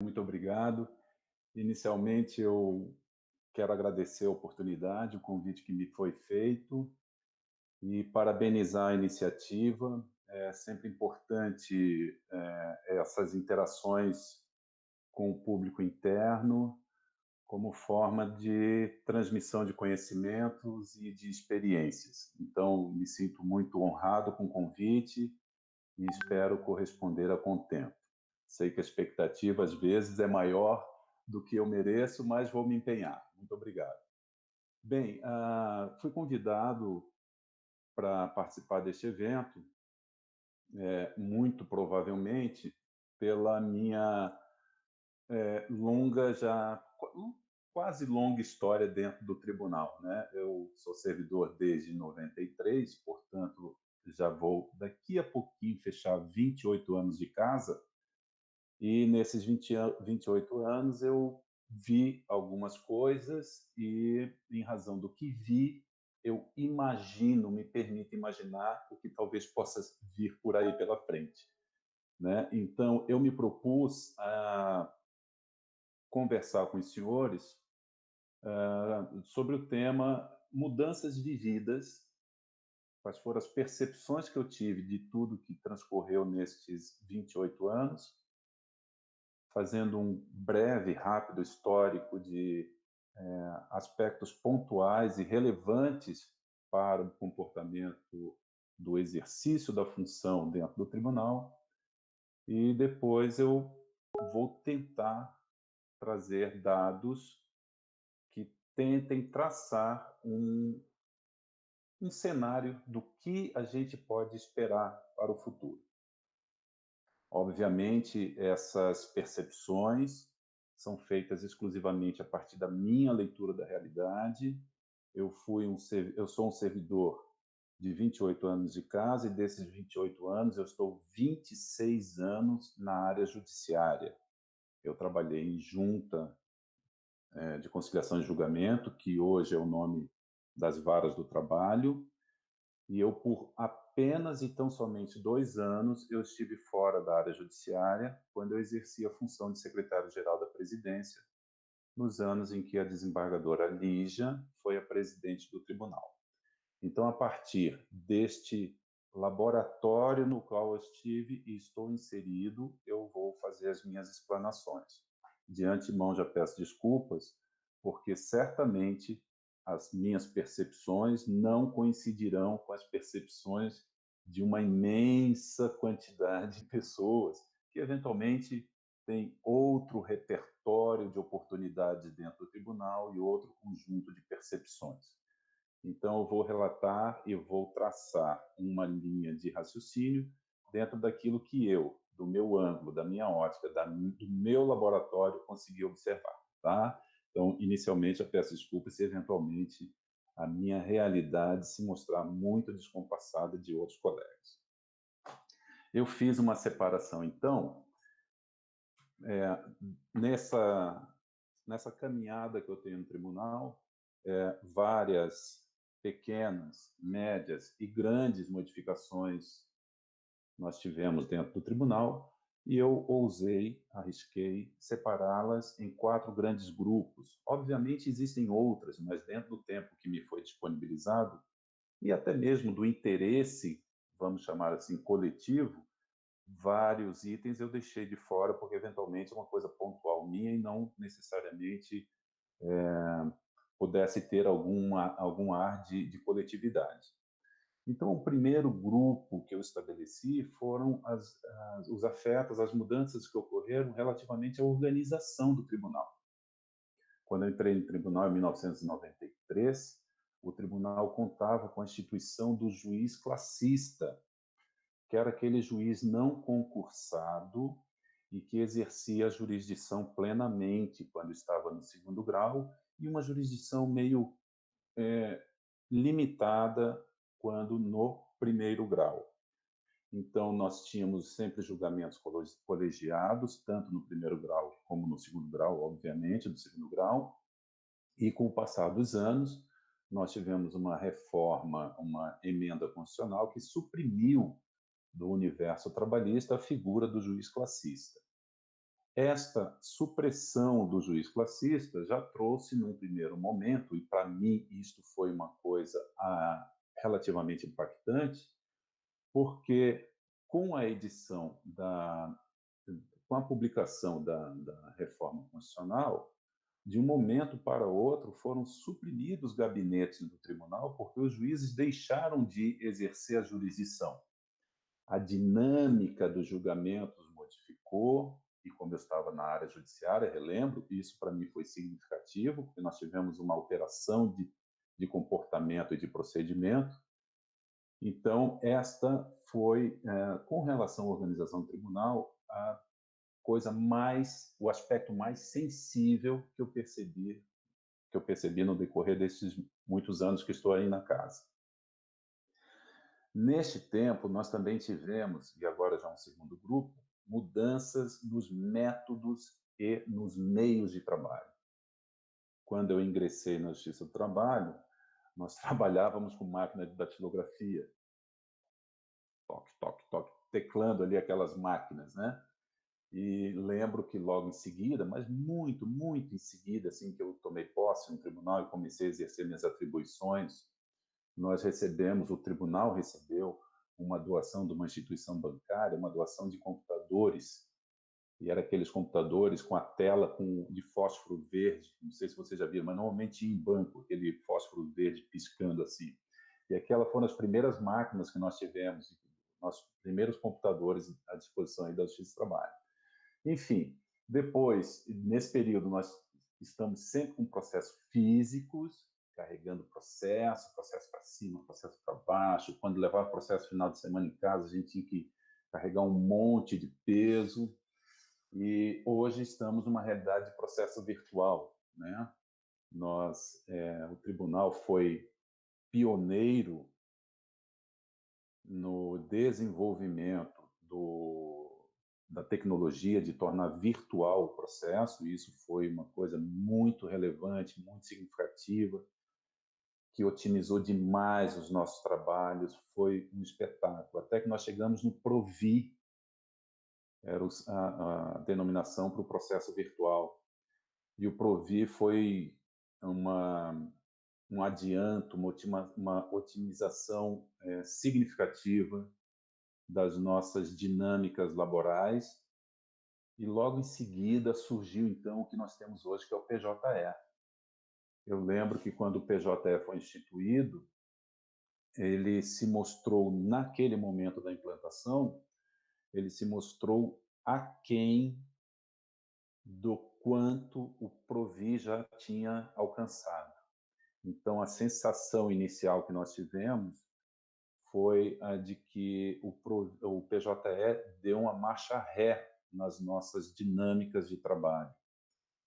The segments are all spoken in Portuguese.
Muito obrigado. Inicialmente, eu quero agradecer a oportunidade, o convite que me foi feito e parabenizar a iniciativa. É sempre importante essas interações com o público interno, como forma de transmissão de conhecimentos e de experiências. Então, me sinto muito honrado com o convite e espero corresponder a contento. Sei que a expectativa, às vezes, é maior do que eu mereço, mas vou me empenhar. Muito obrigado. Bem, fui convidado para participar deste evento, muito provavelmente pela minha longa já quase longa história dentro do tribunal, né? Eu sou servidor desde 93, portanto já vou daqui a pouquinho fechar 28 anos de casa. E nesses 28 anos eu vi algumas coisas e, em razão do que vi, eu imagino, me permito imaginar o que talvez possa vir por aí pela frente, né? Então, eu me propus a conversar com os senhores sobre o tema mudanças vividas, quais foram as percepções que eu tive de tudo que transcorreu nestes 28 anos, fazendo um breve, rápido histórico de aspectos pontuais e relevantes para o comportamento do exercício da função dentro do tribunal, e depois eu vou tentar trazer dados que tentem traçar um cenário do que a gente pode esperar para o futuro. Obviamente, essas percepções são feitas exclusivamente a partir da minha leitura da realidade. Eu sou um servidor de 28 anos de casa e desses 28 anos eu estou 26 anos na área judiciária. Eu trabalhei em junta de conciliação e julgamento, que hoje é o nome das varas do trabalho, e eu, por apenas e tão somente 2 anos, eu estive fora da área judiciária, quando eu exerci a função de secretário-geral da presidência, nos anos em que a desembargadora Lígia foi a presidente do tribunal. Então, a partir deste laboratório no qual eu estive e estou inserido, eu vou fazer as minhas explanações. De antemão, já peço desculpas, porque certamente as minhas percepções não coincidirão com as percepções de uma imensa quantidade de pessoas que, eventualmente, têm outro repertório de oportunidades dentro do tribunal e outro conjunto de percepções. Então, eu vou relatar e vou traçar uma linha de raciocínio dentro daquilo que eu, do meu ângulo, da minha ótica, do meu laboratório, consegui observar, tá? Então, inicialmente, eu peço desculpas se eventualmente a minha realidade se mostrar muito descompassada de outros colegas. Eu fiz uma separação, então, é, nessa, nessa caminhada que eu tenho no tribunal, várias pequenas, médias e grandes modificações nós tivemos dentro do tribunal, e eu ousei, arrisquei separá-las em 4 grandes grupos. Obviamente existem outras, mas dentro do tempo que me foi disponibilizado, e até mesmo do interesse, vamos chamar assim, coletivo, vários itens eu deixei de fora, porque eventualmente é uma coisa pontual minha e não necessariamente pudesse ter algum ar de coletividade. Então, o primeiro grupo que eu estabeleci foram os afetos, as mudanças que ocorreram relativamente à organização do tribunal. Quando eu entrei no tribunal em 1993, o tribunal contava com a instituição do juiz classista, que era aquele juiz não concursado e que exercia a jurisdição plenamente quando estava no segundo grau, e uma jurisdição meio limitada quando no primeiro grau. Então, nós tínhamos sempre julgamentos colegiados, tanto no primeiro grau como no segundo grau, obviamente, do segundo grau, e com o passar dos anos, nós tivemos uma reforma, uma emenda constitucional que suprimiu do universo trabalhista a figura do juiz classista. esta supressão do juiz classista já trouxe, num primeiro momento, e para mim isto foi uma coisa relativamente impactante, porque com a edição com a publicação da reforma constitucional, de um momento para outro foram suprimidos gabinetes do tribunal porque os juízes deixaram de exercer a jurisdição. A dinâmica dos julgamentos modificou, e como eu estava na área judiciária, relembro, isso para mim foi significativo, porque nós tivemos uma alteração de comportamento e de procedimento. Então, esta foi, com relação à organização do tribunal, o aspecto mais sensível que eu percebi no decorrer desses muitos anos que estou aí na casa. Neste tempo, nós também tivemos, e agora já um segundo grupo, mudanças nos métodos e nos meios de trabalho. Quando eu ingressei na Justiça do Trabalho, nós trabalhávamos com máquina de datilografia, toque, toque, toque, teclando ali aquelas máquinas, né? E lembro que logo em seguida, mas muito, muito em seguida, assim que eu tomei posse no tribunal e comecei a exercer minhas atribuições, o tribunal recebeu uma doação de uma instituição bancária, uma doação de computadores, e era aqueles computadores com a tela de fósforo verde, não sei se você já viu, mas normalmente em banco, aquele fósforo verde piscando assim. E aquelas foram as primeiras máquinas que nós tivemos, nossos primeiros computadores à disposição aí da Justiça do Trabalho. Enfim, depois, nesse período, nós estamos sempre com processos físicos, carregando processo para cima, processo para baixo. Quando levava processo final de semana em casa, a gente tinha que carregar um monte de peso. E hoje estamos numa realidade de processo virtual, né? O tribunal foi pioneiro no desenvolvimento da tecnologia de tornar virtual o processo, e isso foi uma coisa muito relevante, muito significativa, que otimizou demais os nossos trabalhos, foi um espetáculo. Até que nós chegamos no Provi, era a denominação para o processo virtual. E o Provi foi um adianto, uma otimização significativa das nossas dinâmicas laborais, e logo em seguida surgiu então o que nós temos hoje, que é o PJE. Eu lembro que quando o PJE foi instituído, ele se mostrou, naquele momento da implantação, ele se mostrou aquém do quanto o Provi já tinha alcançado. Então, a sensação inicial que nós tivemos foi a de que o PJE deu uma marcha ré nas nossas dinâmicas de trabalho,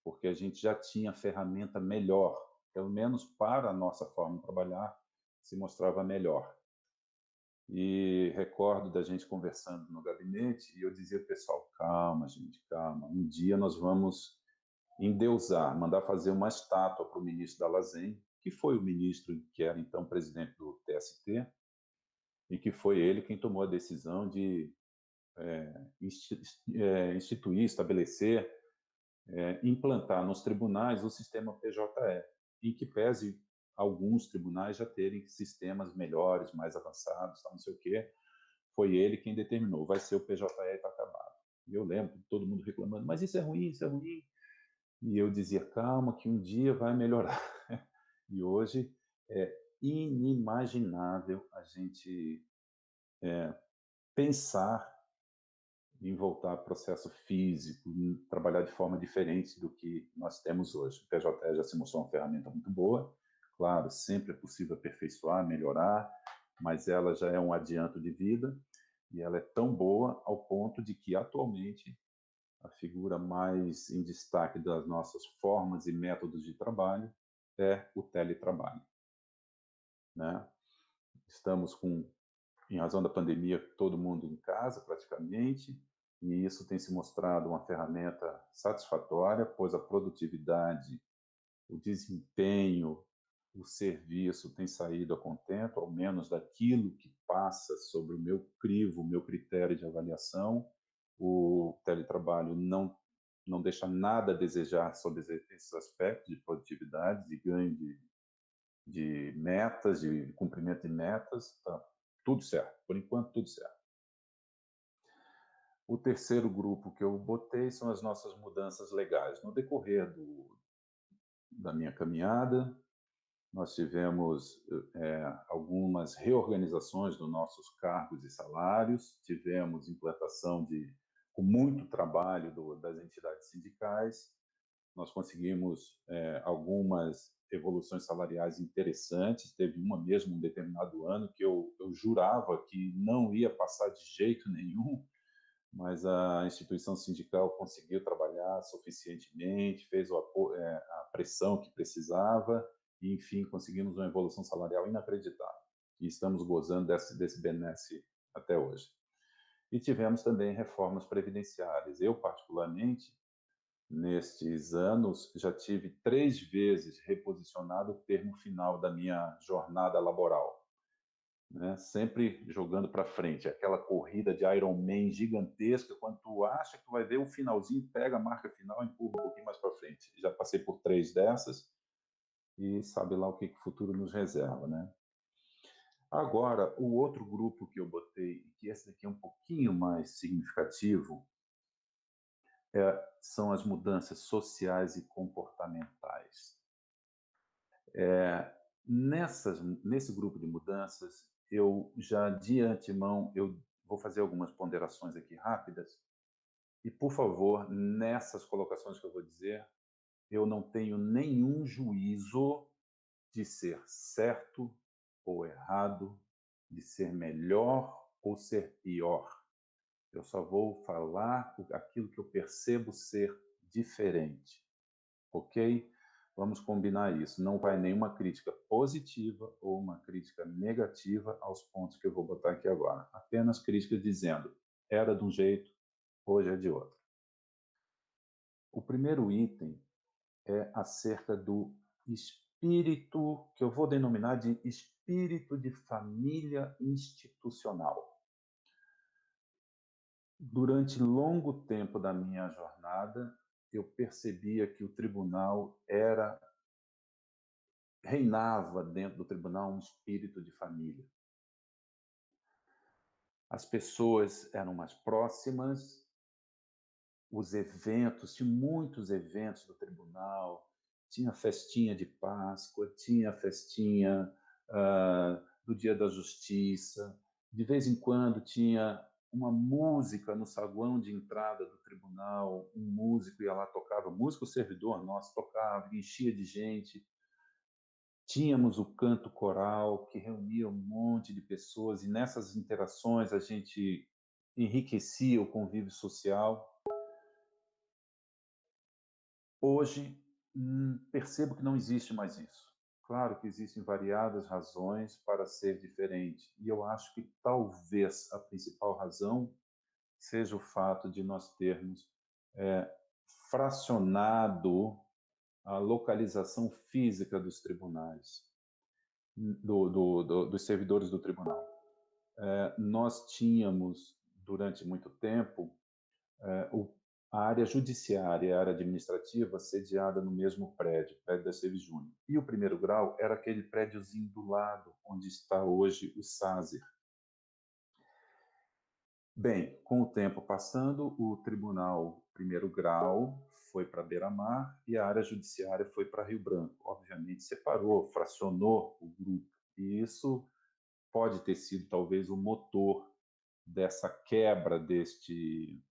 porque a gente já tinha ferramenta melhor, pelo menos para a nossa forma de trabalhar, se mostrava melhor. E recordo da gente conversando no gabinete, e eu dizia ao pessoal, calma, gente, calma, um dia nós vamos endeusar, mandar fazer uma estátua para o ministro Dall'Azen, que foi o ministro que era então presidente do TST, e que foi ele quem tomou a decisão de instituir, estabelecer, implantar nos tribunais o sistema PJE, em que pese alguns tribunais já terem sistemas melhores, mais avançados, não sei o quê, foi ele quem determinou, vai ser o PJE e está acabado. E eu lembro de todo mundo reclamando, mas isso é ruim, isso é ruim. E eu dizia, calma, que um dia vai melhorar. E hoje é inimaginável a gente pensar em voltar ao processo físico, trabalhar de forma diferente do que nós temos hoje. O PJE já se mostrou uma ferramenta muito boa, claro, sempre é possível aperfeiçoar, melhorar, mas ela já é um adianto de vida, e ela é tão boa ao ponto de que, atualmente, a figura mais em destaque das nossas formas e métodos de trabalho é o teletrabalho, né? Estamos em razão da pandemia, todo mundo em casa praticamente, e isso tem se mostrado uma ferramenta satisfatória, pois a produtividade, o desempenho, o serviço tem saído a contento, ao menos daquilo que passa sobre o meu crivo, o meu critério de avaliação. O teletrabalho não não deixa nada a desejar sobre esses aspectos de produtividade, de ganho de metas, de cumprimento de metas, tá tudo certo. Por enquanto, tudo certo. O terceiro grupo que eu botei são as nossas mudanças legais. No decorrer da minha caminhada, nós tivemos algumas reorganizações dos nossos cargos e salários, tivemos implantação com muito trabalho das entidades sindicais, nós conseguimos algumas evoluções salariais interessantes, teve uma mesmo um determinado ano que eu jurava que não ia passar de jeito nenhum, mas a instituição sindical conseguiu trabalhar suficientemente, fez a pressão que precisava, e, enfim, conseguimos uma evolução salarial inacreditável. E estamos gozando desse benesse até hoje. E tivemos também reformas previdenciárias. Eu, particularmente, nestes anos, já tive 3 vezes reposicionado o termo final da minha jornada laboral, né? Sempre jogando para frente, aquela corrida de Ironman gigantesca, quando tu acha que tu vai ver o finalzinho, pega a marca final e empurra um pouquinho mais para frente. Já passei por 3 dessas e sabe lá o que o futuro nos reserva, né? Agora, o outro grupo que eu botei, que esse aqui é um pouquinho mais significativo, são as mudanças sociais e comportamentais. Nesse grupo de mudanças, eu já de antemão, eu vou fazer algumas ponderações aqui rápidas, e por favor, nessas colocações que eu vou dizer, eu não tenho nenhum juízo de ser certo ou errado, de ser melhor ou ser pior. Eu só vou falar aquilo que eu percebo ser diferente, ok? Vamos combinar isso. Não vai nenhuma crítica positiva ou uma crítica negativa aos pontos que eu vou botar aqui agora. Apenas críticas dizendo, era de um jeito, hoje é de outro. O primeiro item é acerca do espírito, que eu vou denominar de espírito de família institucional. Durante longo tempo da minha jornada, eu percebia que o tribunal reinava dentro do tribunal um espírito de família. As pessoas eram mais próximas, os eventos, tinha muitos eventos do tribunal, tinha festinha de Páscoa, tinha festinha do Dia da Justiça, de vez em quando tinha uma música no saguão de entrada do tribunal, um músico ia lá, tocava, músico servidor nosso, tocava, enchia de gente. Tínhamos o canto coral, que reunia um monte de pessoas, e nessas interações a gente enriquecia o convívio social. Hoje, percebo que não existe mais isso. Claro que existem variadas razões para ser diferente, e eu acho que talvez a principal razão seja o fato de nós termos fracionado a localização física dos tribunais, dos servidores do tribunal. Nós tínhamos, durante muito tempo, a área judiciária e a área administrativa sediada no mesmo prédio da Seves Júnior. E o primeiro grau era aquele prédiozinho do lado, onde está hoje o SASER. Bem, com o tempo passando, o tribunal primeiro grau foi para Beira-Mar e a área judiciária foi para Rio Branco. Obviamente separou, fracionou o grupo. E isso pode ter sido talvez o motor dessa quebra desse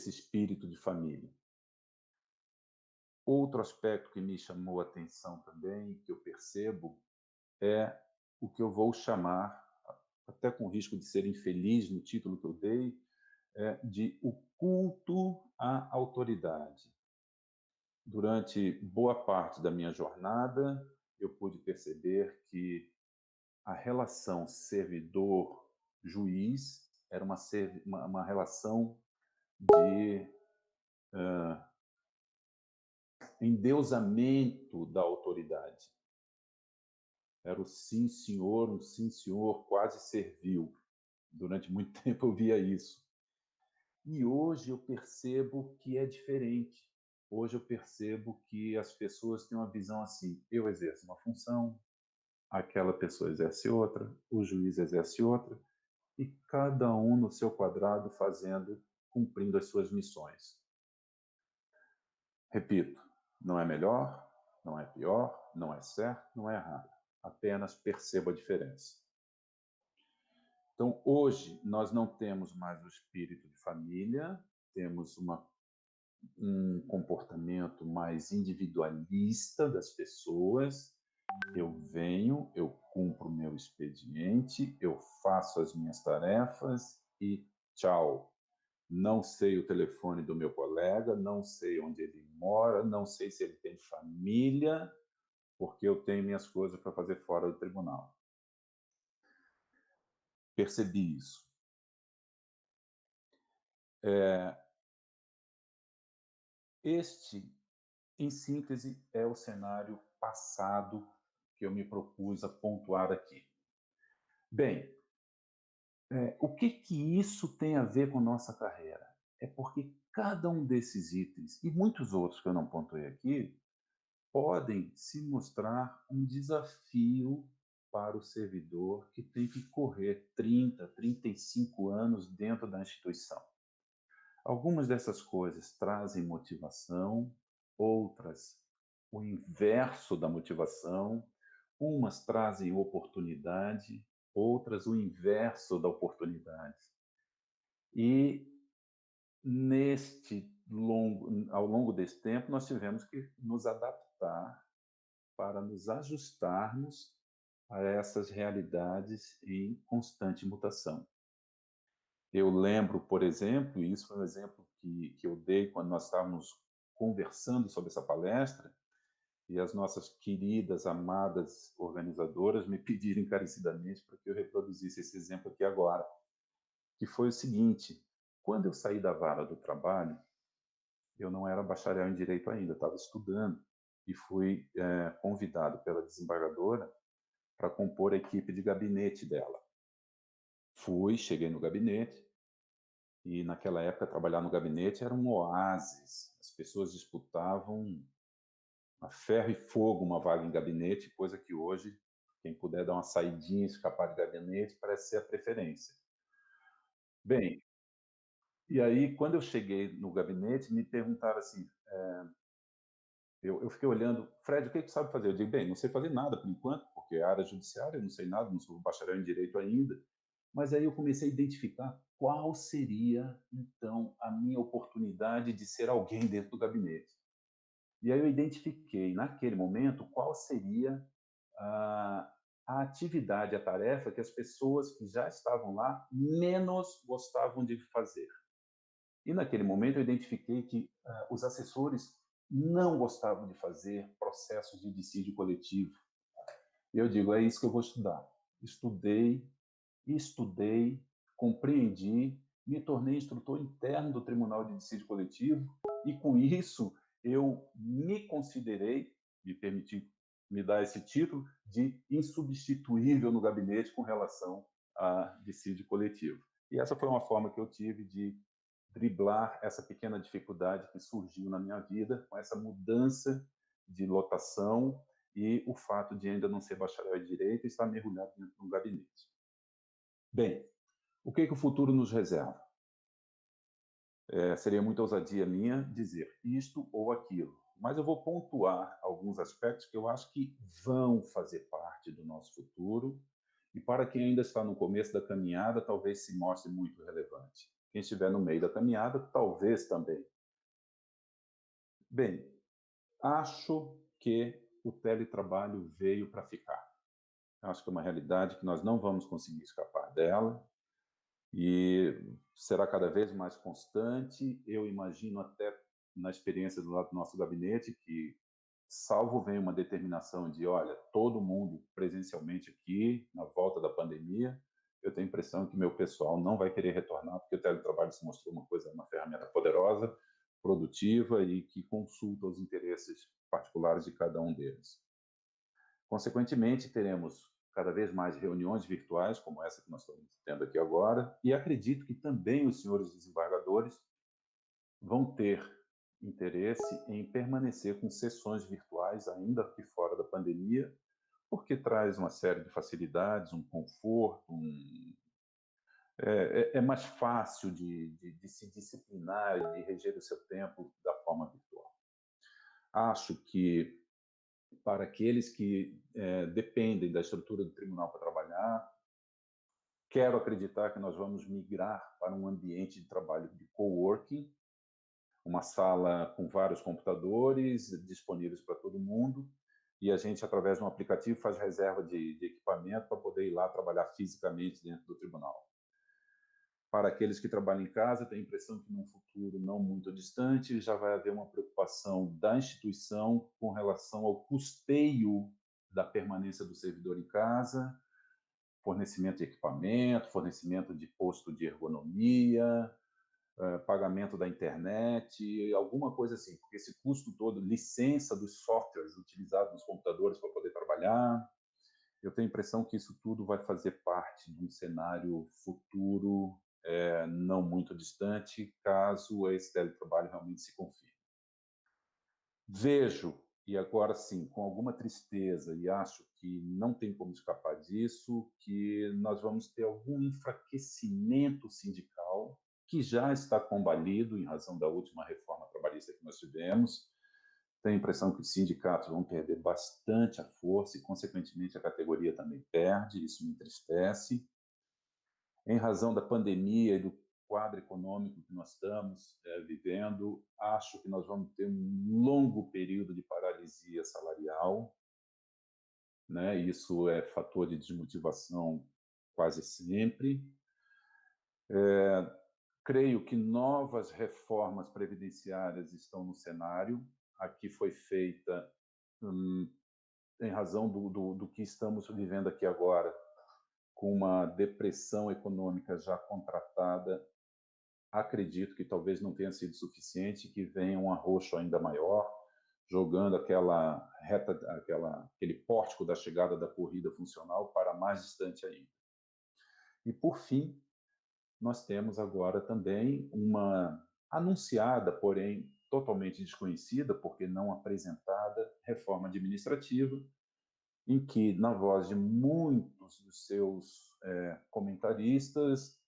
espírito de família. Outro aspecto que me chamou a atenção também, que eu percebo, é o que eu vou chamar, até com risco de ser infeliz no título que eu dei, de o culto à autoridade. Durante boa parte da minha jornada, eu pude perceber que a relação servidor-juiz era uma relação de endeusamento da autoridade. Era o sim, senhor, um sim, senhor quase servil. Durante muito tempo eu via isso. E hoje eu percebo que é diferente. Hoje eu percebo que as pessoas têm uma visão assim: eu exerço uma função, aquela pessoa exerce outra, o juiz exerce outra, e cada um no seu quadrado fazendo, cumprindo as suas missões. Repito, não é melhor, não é pior, não é certo, não é errado. Apenas percebo a diferença. Então, hoje, nós não temos mais o espírito de família, temos um comportamento mais individualista das pessoas. Eu venho, eu cumpro o meu expediente, eu faço as minhas tarefas e tchau. Não sei o telefone do meu colega, não sei onde ele mora, não sei se ele tem família, porque eu tenho minhas coisas para fazer fora do tribunal. Percebi isso. Este, em síntese, é o cenário passado que eu me propus a pontuar aqui. Bem, o que que isso tem a ver com nossa carreira? É porque cada um desses itens, e muitos outros que eu não pontuei aqui, podem se mostrar um desafio para o servidor que tem que correr 30, 35 anos dentro da instituição. Algumas dessas coisas trazem motivação, outras o inverso da motivação, umas trazem oportunidade, outras o inverso da oportunidade. E ao longo desse tempo, nós tivemos que nos adaptar para nos ajustarmos a essas realidades em constante mutação. Eu lembro, por exemplo, e isso foi um exemplo que eu dei quando nós estávamos conversando sobre essa palestra, e as nossas queridas, amadas organizadoras me pediram encarecidamente para que eu reproduzisse esse exemplo aqui agora, que foi o seguinte: quando eu saí da vara do trabalho, eu não era bacharel em direito ainda, estava estudando e fui convidado pela desembargadora para compor a equipe de gabinete dela. Cheguei no gabinete e naquela época trabalhar no gabinete era um oásis. As pessoas disputavam a ferro e fogo uma vaga em gabinete, coisa que hoje quem puder dar uma saidinha, escapar de gabinete, parece ser a preferência. Bem, e aí quando eu cheguei no gabinete me perguntaram assim, eu fiquei olhando, Fred, o que você sabe fazer? Eu digo, bem, não sei fazer nada por enquanto, porque é área judiciária, eu não sei nada, não sou bacharel em direito ainda. Mas aí eu comecei a identificar qual seria, então, a minha oportunidade de ser alguém dentro do gabinete. E aí eu identifiquei, naquele momento, qual seria a atividade, a tarefa que as pessoas que já estavam lá menos gostavam de fazer. E naquele momento eu identifiquei que os assessores não gostavam de fazer processos de dissídio coletivo. E eu digo, é isso que eu vou estudar. Estudei, estudei, compreendi, me tornei instrutor interno do Tribunal de Dissídio Coletivo e, com isso, eu me considerei, me permiti me dar esse título de insubstituível no gabinete com relação a dissídio coletivo. E essa foi uma forma que eu tive de driblar essa pequena dificuldade que surgiu na minha vida com essa mudança de lotação e o fato de ainda não ser bacharel em direito e estar mergulhado dentro de um gabinete. Bem, o que o futuro nos reserva? Seria muita ousadia minha dizer isto ou aquilo, mas eu vou pontuar alguns aspectos que eu acho que vão fazer parte do nosso futuro e para quem ainda está no começo da caminhada, talvez se mostre muito relevante. Quem estiver no meio da caminhada, talvez também. Bem, acho que o teletrabalho veio para ficar. Acho que é uma realidade que nós não vamos conseguir escapar dela e será cada vez mais constante. Eu imagino até na experiência do lado do nosso gabinete que, salvo venha uma determinação de, olha, todo mundo presencialmente aqui, na volta da pandemia, eu tenho a impressão que meu pessoal não vai querer retornar, porque o teletrabalho se mostrou uma ferramenta poderosa, produtiva e que consulta os interesses particulares de cada um deles. Consequentemente, teremos cada vez mais reuniões virtuais, como essa que nós estamos tendo aqui agora, e acredito que também os senhores desembargadores vão ter interesse em permanecer com sessões virtuais, ainda que fora da pandemia, porque traz uma série de facilidades, um conforto, é mais fácil de se disciplinar e de reger o seu tempo da forma virtual. Acho que para aqueles que dependem da estrutura do tribunal para trabalhar, quero acreditar que nós vamos migrar para um ambiente de trabalho de coworking, uma sala com vários computadores disponíveis para todo mundo, e a gente, através de um aplicativo, faz reserva de equipamento para poder ir lá trabalhar fisicamente dentro do tribunal. Para aqueles que trabalham em casa, tenho a impressão que num futuro não muito distante já vai haver uma preocupação da instituição com relação ao custeio da permanência do servidor em casa, fornecimento de equipamento, fornecimento de posto de ergonomia, pagamento da internet, alguma coisa assim, porque esse custo todo, licença dos softwares utilizados nos computadores para poder trabalhar, eu tenho a impressão que isso tudo vai fazer parte de um cenário futuro não muito distante, caso esse teletrabalho realmente se confirme. Vejo, e agora sim, com alguma tristeza, e acho que não tem como escapar disso, que nós vamos ter algum enfraquecimento sindical, que já está combalido em razão da última reforma trabalhista que nós tivemos. Tenho a impressão que os sindicatos vão perder bastante a força e, consequentemente, a categoria também perde, isso me entristece. Em razão da pandemia e do quadro econômico que nós estamos vivendo, acho que nós vamos ter um longo período de paralisia salarial, né? Isso é fator de desmotivação quase sempre. Creio que novas reformas previdenciárias estão no cenário. Aqui foi feita, em razão do que estamos vivendo aqui agora, com uma depressão econômica já contratada, acredito que talvez não tenha sido suficiente, que venha um arroxo ainda maior, jogando aquele pórtico da chegada da corrida funcional para mais distante ainda. E, por fim, nós temos agora também uma anunciada, porém totalmente desconhecida, porque não apresentada, reforma administrativa, em que, na voz de muitos dos seus comentaristas,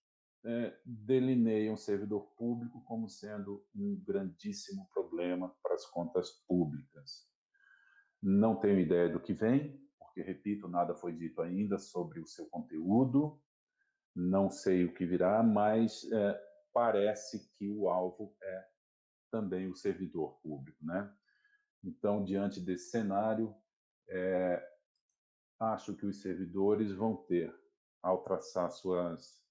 delineiam o servidor público como sendo um grandíssimo problema para as contas públicas. Não tenho ideia do que vem, porque, repito, nada foi dito ainda sobre o seu conteúdo, não sei o que virá, mas parece que o alvo é também o servidor público, né? Então, diante desse cenário, acho que os servidores vão ter, ao traçar suas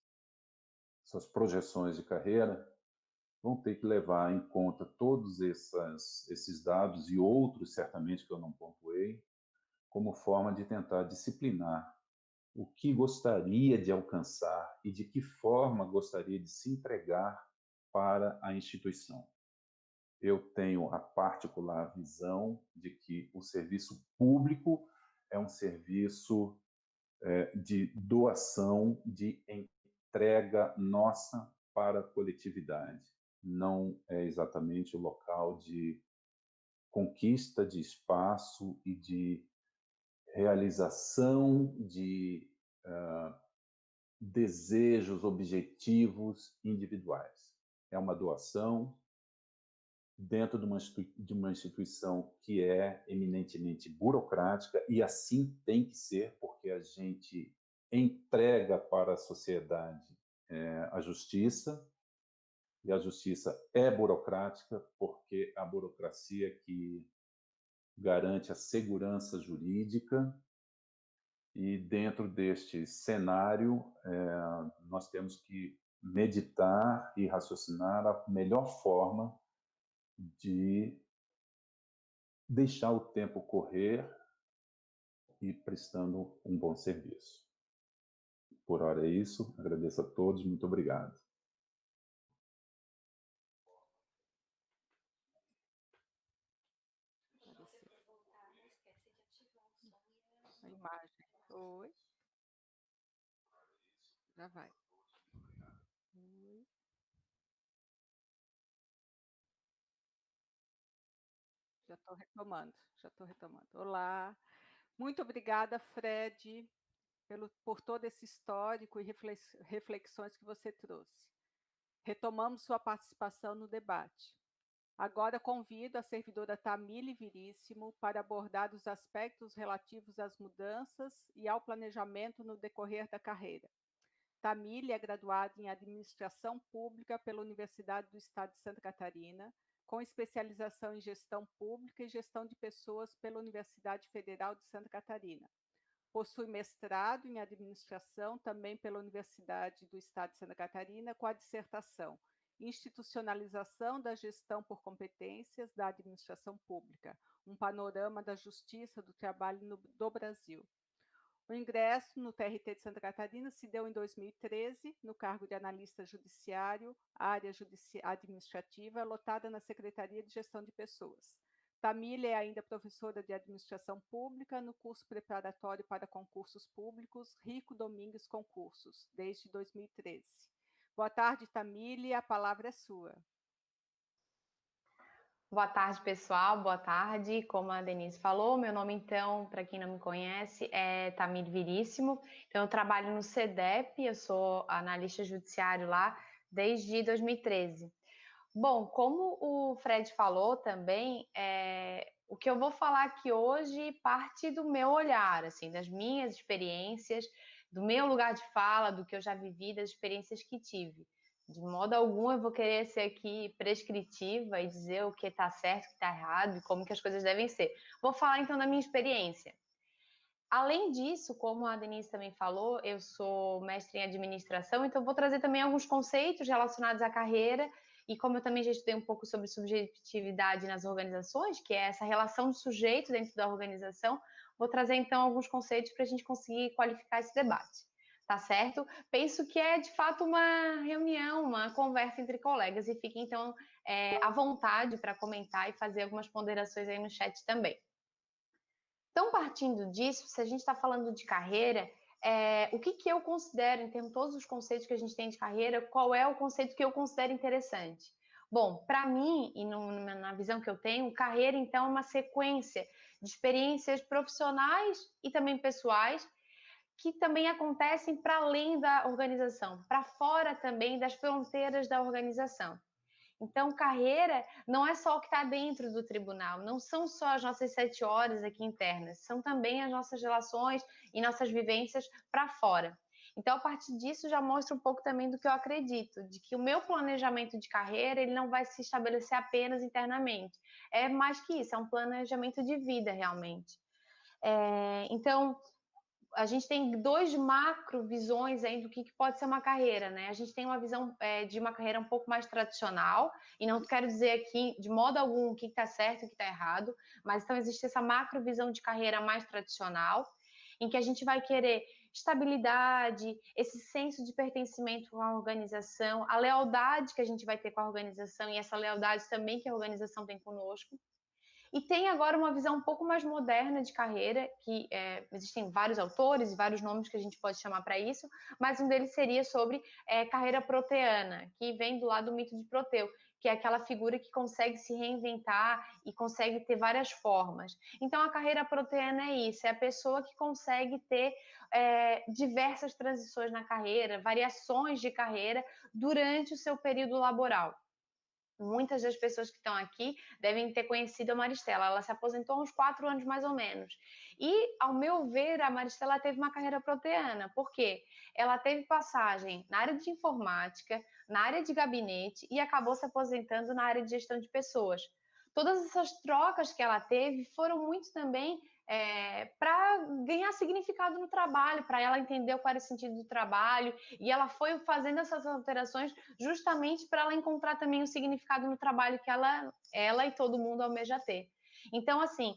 projeções de carreira, vão ter que levar em conta todos esses dados e outros, certamente, que eu não pontuei, como forma de tentar disciplinar o que gostaria de alcançar e de que forma gostaria de se entregar para a instituição. Eu tenho a particular visão de que o serviço público é um serviço de doação, de entrega nossa para a coletividade. Não é exatamente o local de conquista de espaço e de realização de desejos, objetivos individuais. É uma doação dentro de uma instituição que é eminentemente burocrática, e assim tem que ser, porque a gente entrega para a sociedade a justiça, e a justiça é burocrática, porque a burocracia que garante a segurança jurídica, e dentro deste cenário nós temos que meditar e raciocinar a melhor forma de deixar o tempo correr e prestando um bom serviço. Por hora é isso, agradeço a todos, muito obrigado. A imagem. Oi. Já vai. Já estou retomando. Olá, muito obrigada, Fred, por todo esse histórico e reflexões que você trouxe. Retomamos sua participação no debate. Agora convido a servidora Tamile Viríssimo para abordar os aspectos relativos às mudanças e ao planejamento no decorrer da carreira. Tamile é graduada em Administração Pública pela Universidade do Estado de Santa Catarina, com especialização em Gestão Pública e Gestão de Pessoas pela Universidade Federal de Santa Catarina. Possui mestrado em Administração também pela Universidade do Estado de Santa Catarina, com a dissertação Institucionalização da Gestão por Competências da Administração Pública, um panorama da Justiça do Trabalho do Brasil. O ingresso no TRT de Santa Catarina se deu em 2013, no cargo de analista judiciário, área administrativa, lotada na Secretaria de Gestão de Pessoas. Tamile é ainda professora de Administração Pública no curso preparatório para concursos públicos Rico Domingues Concursos, desde 2013. Boa tarde, Tamile, a palavra é sua. Boa tarde, pessoal. Boa tarde. Como a Denise falou, meu nome, então, para quem não me conhece, é Tamile Viríssimo. Então, eu trabalho no CEDEP, eu sou analista judiciário lá desde 2013. Bom, como o Fred falou também, o que eu vou falar aqui hoje parte do meu olhar, assim, das minhas experiências, do meu lugar de fala, do que eu já vivi, das experiências que tive. De modo algum eu vou querer ser aqui prescritiva e dizer o que está certo, o que está errado e como que as coisas devem ser. Vou falar então da minha experiência. Além disso, como a Denise também falou, eu sou mestre em administração, então vou trazer também alguns conceitos relacionados à carreira e como eu também já estudei um pouco sobre subjetividade nas organizações, que é essa relação do sujeito dentro da organização, vou trazer então alguns conceitos para a gente conseguir qualificar esse debate. Tá certo? Penso que é de fato uma reunião, uma conversa entre colegas e fiquem então à vontade para comentar e fazer algumas ponderações aí no chat também. Então, partindo disso, se a gente está falando de carreira, o que eu considero, em termos de todos os conceitos que a gente tem de carreira, qual é o conceito que eu considero interessante? Bom, para mim, e na visão que eu tenho, carreira, então, é uma sequência de experiências profissionais e também pessoais que também acontecem para além da organização, para fora também das fronteiras da organização. Então, carreira não é só o que está dentro do tribunal, não são só as nossas 7 horas aqui internas, são também as nossas relações e nossas vivências para fora. Então, a partir disso, já mostra um pouco também do que eu acredito, de que o meu planejamento de carreira, ele não vai se estabelecer apenas internamente. É mais que isso, é um planejamento de vida, realmente. Então, a gente tem dois macro visões aí do que pode ser uma carreira, né? A gente tem uma visão de uma carreira um pouco mais tradicional, e não quero dizer aqui de modo algum o que está certo e o que está errado, mas então existe essa macro visão de carreira mais tradicional, em que a gente vai querer estabilidade, esse senso de pertencimento com a organização, a lealdade que a gente vai ter com a organização e essa lealdade também que a organização tem conosco. E tem agora uma visão um pouco mais moderna de carreira, que existem vários autores e vários nomes que a gente pode chamar para isso, mas um deles seria sobre carreira proteana, que vem do lado do mito de Proteu, que é aquela figura que consegue se reinventar e consegue ter várias formas. Então, a carreira proteana é isso, é a pessoa que consegue ter diversas transições na carreira, variações de carreira durante o seu período laboral. Muitas das pessoas que estão aqui devem ter conhecido a Maristela. Ela se aposentou há uns 4 anos, mais ou menos. E, ao meu ver, a Maristela teve uma carreira proteana. Por quê? Ela teve passagem na área de informática, na área de gabinete e acabou se aposentando na área de gestão de pessoas. Todas essas trocas que ela teve foram muito também para ganhar significado no trabalho, para ela entender qual era o sentido do trabalho, e ela foi fazendo essas alterações justamente para ela encontrar também o significado no trabalho que ela e todo mundo almeja ter. Então, assim,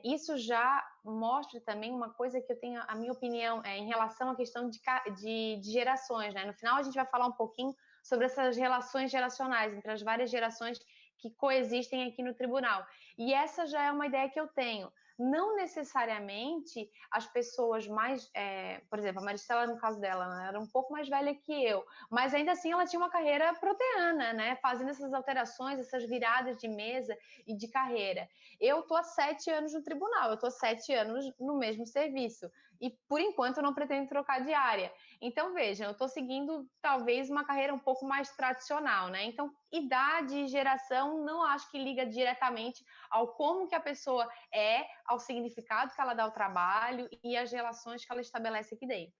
isso já mostra também uma coisa que eu tenho, a minha opinião, em relação à questão de gerações, né? No final, a gente vai falar um pouquinho sobre essas relações geracionais entre as várias gerações que coexistem aqui no tribunal. E essa já é uma ideia que eu tenho. não necessariamente as pessoas mais, por exemplo, a Maristela, no caso dela, ela era um pouco mais velha que eu, mas ainda assim ela tinha uma carreira proteana, né? Fazendo essas alterações, essas viradas de mesa e de carreira. Eu tô há 7 anos no tribunal, eu tô há 7 anos no mesmo serviço e por enquanto eu não pretendo trocar de área. Então, vejam, eu estou seguindo talvez uma carreira um pouco mais tradicional, né? Então, idade e geração não acho que liga diretamente ao como que a pessoa é, ao significado que ela dá ao trabalho e às relações que ela estabelece aqui dentro.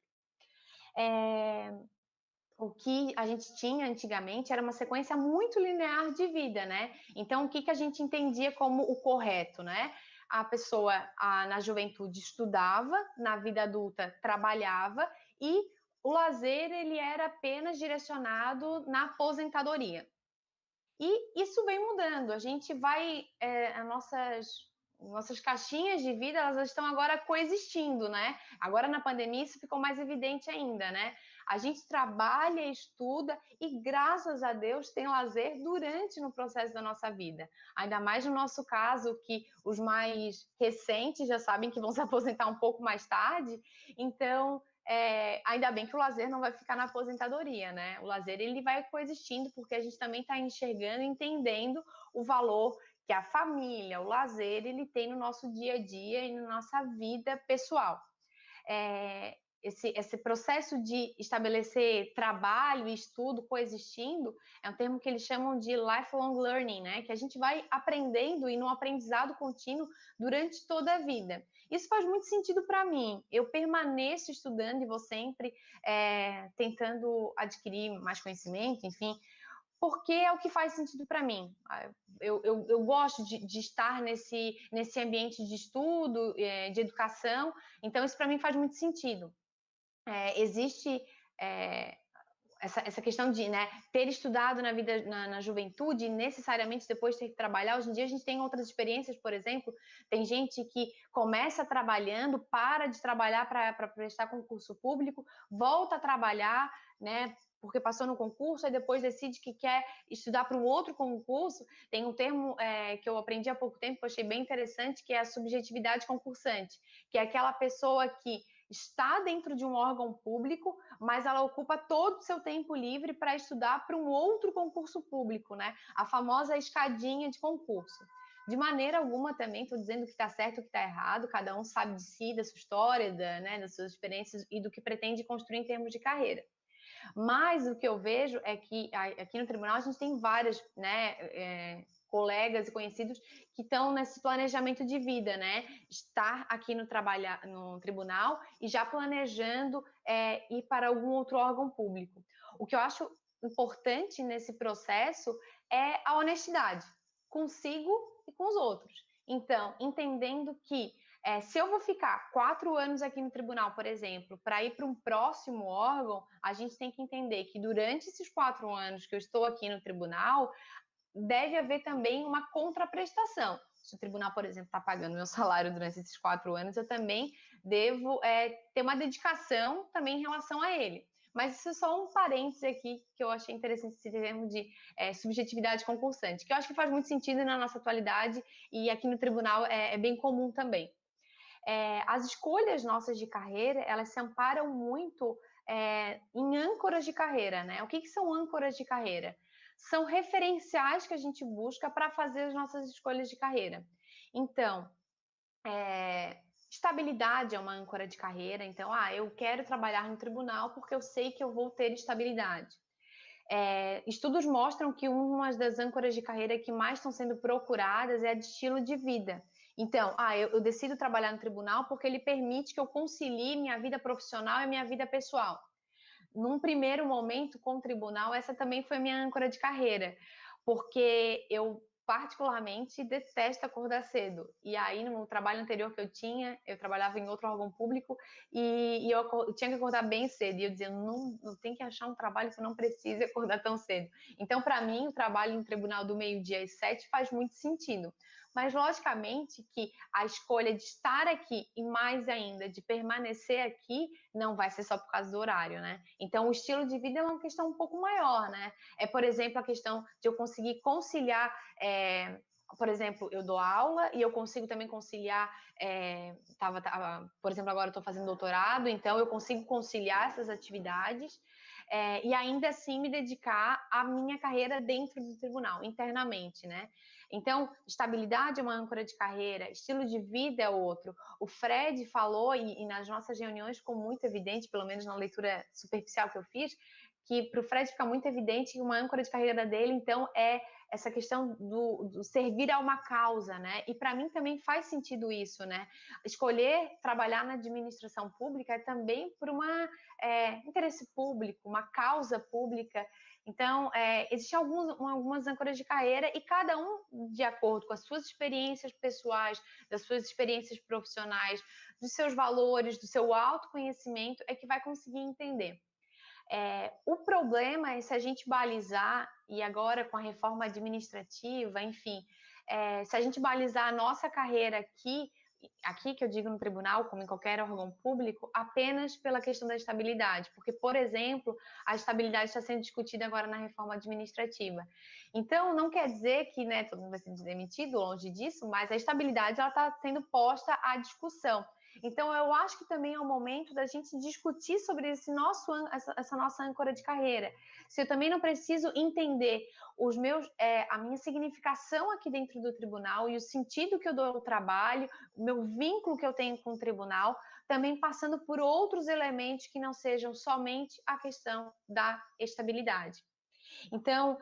O que a gente tinha antigamente era uma sequência muito linear de vida, né? Então, o que a gente entendia como o correto, né? A pessoa, na juventude, estudava, na vida adulta, trabalhava e o lazer, ele era apenas direcionado na aposentadoria. E isso vem mudando, a gente vai, as nossas caixinhas de vida, elas estão agora coexistindo, né? Agora na pandemia isso ficou mais evidente ainda, né? A gente trabalha, estuda e graças a Deus tem lazer durante no processo da nossa vida. Ainda mais no nosso caso, que os mais recentes já sabem que vão se aposentar um pouco mais tarde, então ainda bem que o lazer não vai ficar na aposentadoria, né? O lazer ele vai coexistindo porque a gente também está enxergando e entendendo o valor que a família, o lazer, ele tem no nosso dia a dia e na nossa vida pessoal. Esse processo de estabelecer trabalho e estudo coexistindo é um termo que eles chamam de lifelong learning, né? Que a gente vai aprendendo e num aprendizado contínuo durante toda a vida. Isso faz muito sentido para mim. Eu permaneço estudando e vou sempre tentando adquirir mais conhecimento, enfim, porque é o que faz sentido para mim. Eu gosto de estar nesse ambiente de estudo, de educação, então isso para mim faz muito sentido. Existe essa questão de ter estudado na vida, na juventude, necessariamente depois ter que trabalhar. Hoje em dia a gente tem outras experiências, por exemplo, tem gente que começa trabalhando, para de trabalhar para prestar concurso público, volta a trabalhar, né, porque passou no concurso, e depois decide que quer estudar para um outro concurso. Tem um termo que eu aprendi há pouco tempo, que eu achei bem interessante, que é a subjetividade concursante, que é aquela pessoa que está dentro de um órgão público, mas ela ocupa todo o seu tempo livre para estudar para um outro concurso público, né? A famosa escadinha de concurso. De maneira alguma também estou dizendo que está certo ou que está errado, cada um sabe de si, da sua história, das suas experiências e do que pretende construir em termos de carreira. Mas o que eu vejo é que aqui no tribunal a gente tem várias, colegas e conhecidos que estão nesse planejamento de vida, né? Estar aqui no tribunal e já planejando ir para algum outro órgão público. O que eu acho importante nesse processo é a honestidade consigo e com os outros. Então, entendendo que se eu vou ficar 4 anos aqui no tribunal, por exemplo, para ir para um próximo órgão, a gente tem que entender que durante esses 4 anos que eu estou aqui no tribunal, deve haver também uma contraprestação. Se o tribunal, por exemplo, está pagando meu salário durante esses 4 anos, eu também devo ter uma dedicação também em relação a ele. Mas isso é só um parênteses aqui que eu achei interessante esse termo de subjetividade concursante, que eu acho que faz muito sentido na nossa atualidade e aqui no tribunal é bem comum também. As escolhas nossas de carreira, elas se amparam muito em âncoras de carreira, né? O que são âncoras de carreira? São referenciais que a gente busca para fazer as nossas escolhas de carreira. Então, estabilidade é uma âncora de carreira. Então, eu quero trabalhar no tribunal porque eu sei que eu vou ter estabilidade. Estudos mostram que uma das âncoras de carreira que mais estão sendo procuradas é a de estilo de vida. Então, eu decido trabalhar no tribunal porque ele permite que eu concilie minha vida profissional e minha vida pessoal. Num primeiro momento, com o tribunal, essa também foi minha âncora de carreira, porque eu particularmente detesto acordar cedo. E aí, no trabalho anterior que eu trabalhava em outro órgão público e eu tinha que acordar bem cedo. E eu dizia, não tem que achar um trabalho que eu não precise acordar tão cedo. Então, para mim, o trabalho no tribunal do meio-dia às 7 faz muito sentido. Mas, logicamente, que a escolha de estar aqui e, mais ainda, de permanecer aqui, não vai ser só por causa do horário, né? Então, o estilo de vida é uma questão um pouco maior, né? Por exemplo, a questão de eu conseguir conciliar por exemplo, eu dou aula e eu consigo também conciliar, por exemplo, agora eu estou fazendo doutorado, então eu consigo conciliar essas atividades e ainda assim me dedicar à minha carreira dentro do tribunal, internamente, né? Então, estabilidade é uma âncora de carreira, estilo de vida é outro. O Fred falou, e nas nossas reuniões ficou muito evidente, pelo menos na leitura superficial que eu fiz, que para o Fred fica muito evidente que uma âncora de carreira dele, então, é essa questão do servir a uma causa, né? E para mim também faz sentido isso, né? Escolher trabalhar na administração pública é também por interesse público, uma causa pública. Então, existem algumas âncoras de carreira e cada um de acordo com as suas experiências pessoais, das suas experiências profissionais, dos seus valores, do seu autoconhecimento, é que vai conseguir entender. O problema é se a gente balizar, e agora com a reforma administrativa, enfim, se a gente balizar a nossa carreira aqui que eu digo no tribunal, como em qualquer órgão público, apenas pela questão da estabilidade, porque, por exemplo, a estabilidade está sendo discutida agora na reforma administrativa. Então, não quer dizer que, né, todo mundo vai ser demitido, longe disso, mas a estabilidade está sendo posta à discussão. Então, eu acho que também é o momento da gente discutir sobre essa nossa âncora de carreira. Se eu também não preciso entender a minha significação aqui dentro do tribunal e o sentido que eu dou ao trabalho, o meu vínculo que eu tenho com o tribunal, também passando por outros elementos que não sejam somente a questão da estabilidade. Então,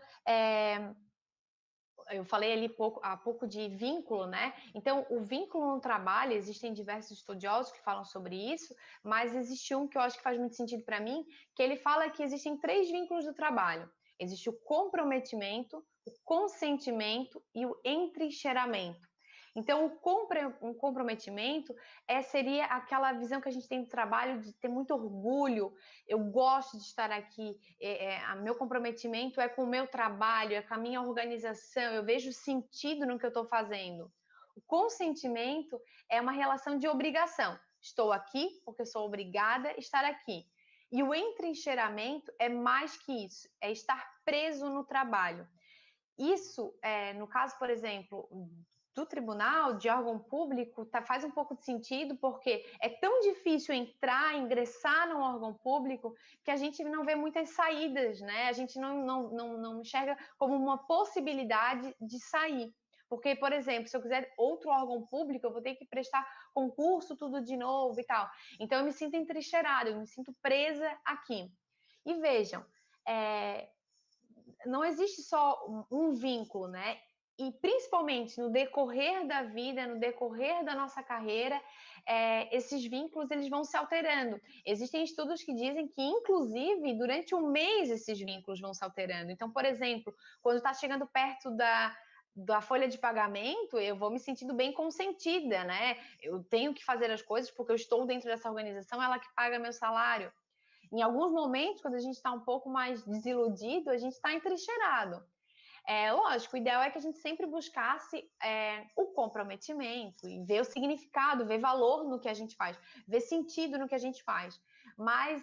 eu falei ali há pouco de vínculo, né? Então, o vínculo no trabalho, existem diversos estudiosos que falam sobre isso, mas existe um que eu acho que faz muito sentido para mim, que ele fala que existem 3 vínculos do trabalho. Existe o comprometimento, o consentimento e o entrincheiramento. Então, um comprometimento seria aquela visão que a gente tem do trabalho de ter muito orgulho. Eu gosto de estar aqui, meu comprometimento é com o meu trabalho, é com a minha organização, eu vejo sentido no que eu estou fazendo. O consentimento é uma relação de obrigação. Estou aqui porque sou obrigada a estar aqui. E o entrincheiramento é mais que isso, é estar preso no trabalho. Isso, no caso, por exemplo, do tribunal, de órgão público, faz um pouco de sentido, porque é tão difícil ingressar num órgão público, que a gente não vê muitas saídas, né? A gente não enxerga como uma possibilidade de sair. Porque, por exemplo, se eu quiser outro órgão público, eu vou ter que prestar concurso tudo de novo e tal. Então, eu me sinto entrincheirada, eu me sinto presa aqui. E vejam, não existe só um vínculo, né? E principalmente no decorrer da vida, no decorrer da nossa carreira, esses vínculos eles vão se alterando. Existem estudos que dizem que, inclusive, durante um mês esses vínculos vão se alterando. Então, por exemplo, quando está chegando perto da folha de pagamento, eu vou me sentindo bem consentida, né? Eu tenho que fazer as coisas porque eu estou dentro dessa organização, ela que paga meu salário. Em alguns momentos, quando a gente está um pouco mais desiludido, a gente está entrincheirado. Lógico, o ideal é que a gente sempre buscasse o comprometimento e ver o significado, ver valor no que a gente faz, ver sentido no que a gente faz. Mas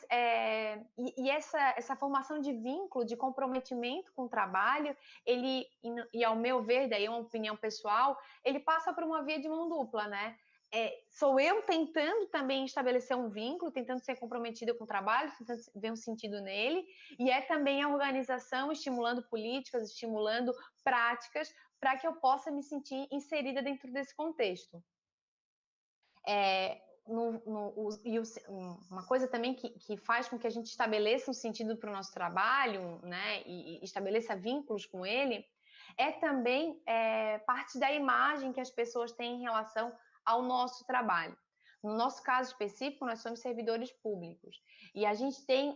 essa formação de vínculo, de comprometimento com o trabalho, e ao meu ver, daí é uma opinião pessoal, ele passa por uma via de mão dupla, né? Sou eu tentando também estabelecer um vínculo, tentando ser comprometida com o trabalho, tentando ver um sentido nele, e é também a organização estimulando políticas, estimulando práticas, para que eu possa me sentir inserida dentro desse contexto. Uma coisa também que faz com que a gente estabeleça um sentido para o nosso trabalho, né, e estabeleça vínculos com ele, é também parte da imagem que as pessoas têm em relação ao nosso trabalho. No nosso caso específico, nós somos servidores públicos e a gente tem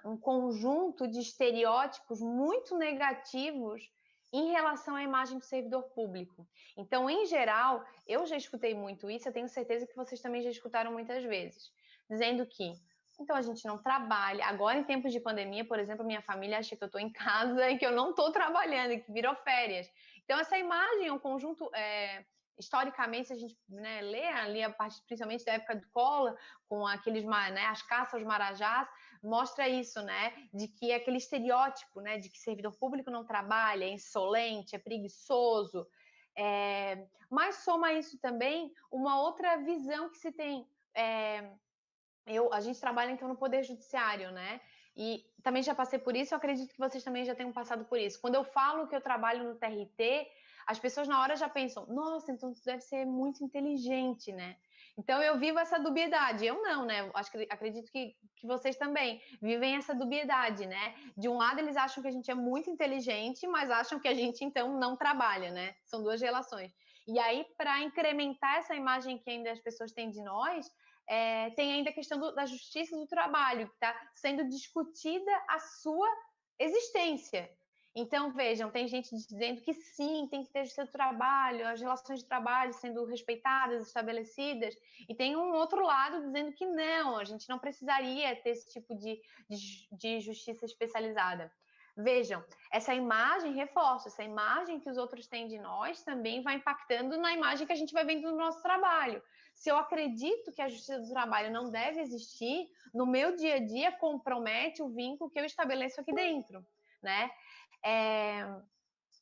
um conjunto de estereótipos muito negativos em relação à imagem do servidor público. Então, em geral, eu já escutei muito isso, eu tenho certeza que vocês também já escutaram muitas vezes, dizendo que então a gente não trabalha. Agora, em tempos de pandemia, por exemplo, minha família acha que eu estou em casa e que eu não estou trabalhando, e que virou férias. Então, essa imagem é um conjunto... historicamente, se a gente lê ali a parte principalmente da época do Collor, com aqueles, as caças aos marajás, mostra isso, né? De que é aquele estereótipo, né? De que servidor público não trabalha, é insolente, é preguiçoso. Mas soma isso também uma outra visão que se tem. A gente trabalha então no Poder Judiciário, né? E também já passei por isso, eu acredito que vocês também já tenham passado por isso. Quando eu falo que eu trabalho no TRT, as pessoas na hora já pensam, nossa, então tu deve ser muito inteligente, né? Então eu vivo essa dubiedade. Eu não, né? Acredito que vocês também vivem essa dubiedade, né? De um lado eles acham que a gente é muito inteligente, mas acham que a gente então não trabalha, né? São duas relações. E aí, para incrementar essa imagem que ainda as pessoas têm de nós, tem ainda a questão da justiça do trabalho, que está sendo discutida a sua existência. Então, vejam, tem gente dizendo que sim, tem que ter justiça do trabalho, as relações de trabalho sendo respeitadas, estabelecidas, e tem um outro lado dizendo que não, a gente não precisaria ter esse tipo de justiça especializada. Vejam, essa imagem, reforço, essa imagem que os outros têm de nós também vai impactando na imagem que a gente vai vendo no nosso trabalho. Se eu acredito que a justiça do trabalho não deve existir, no meu dia a dia compromete o vínculo que eu estabeleço aqui dentro, né?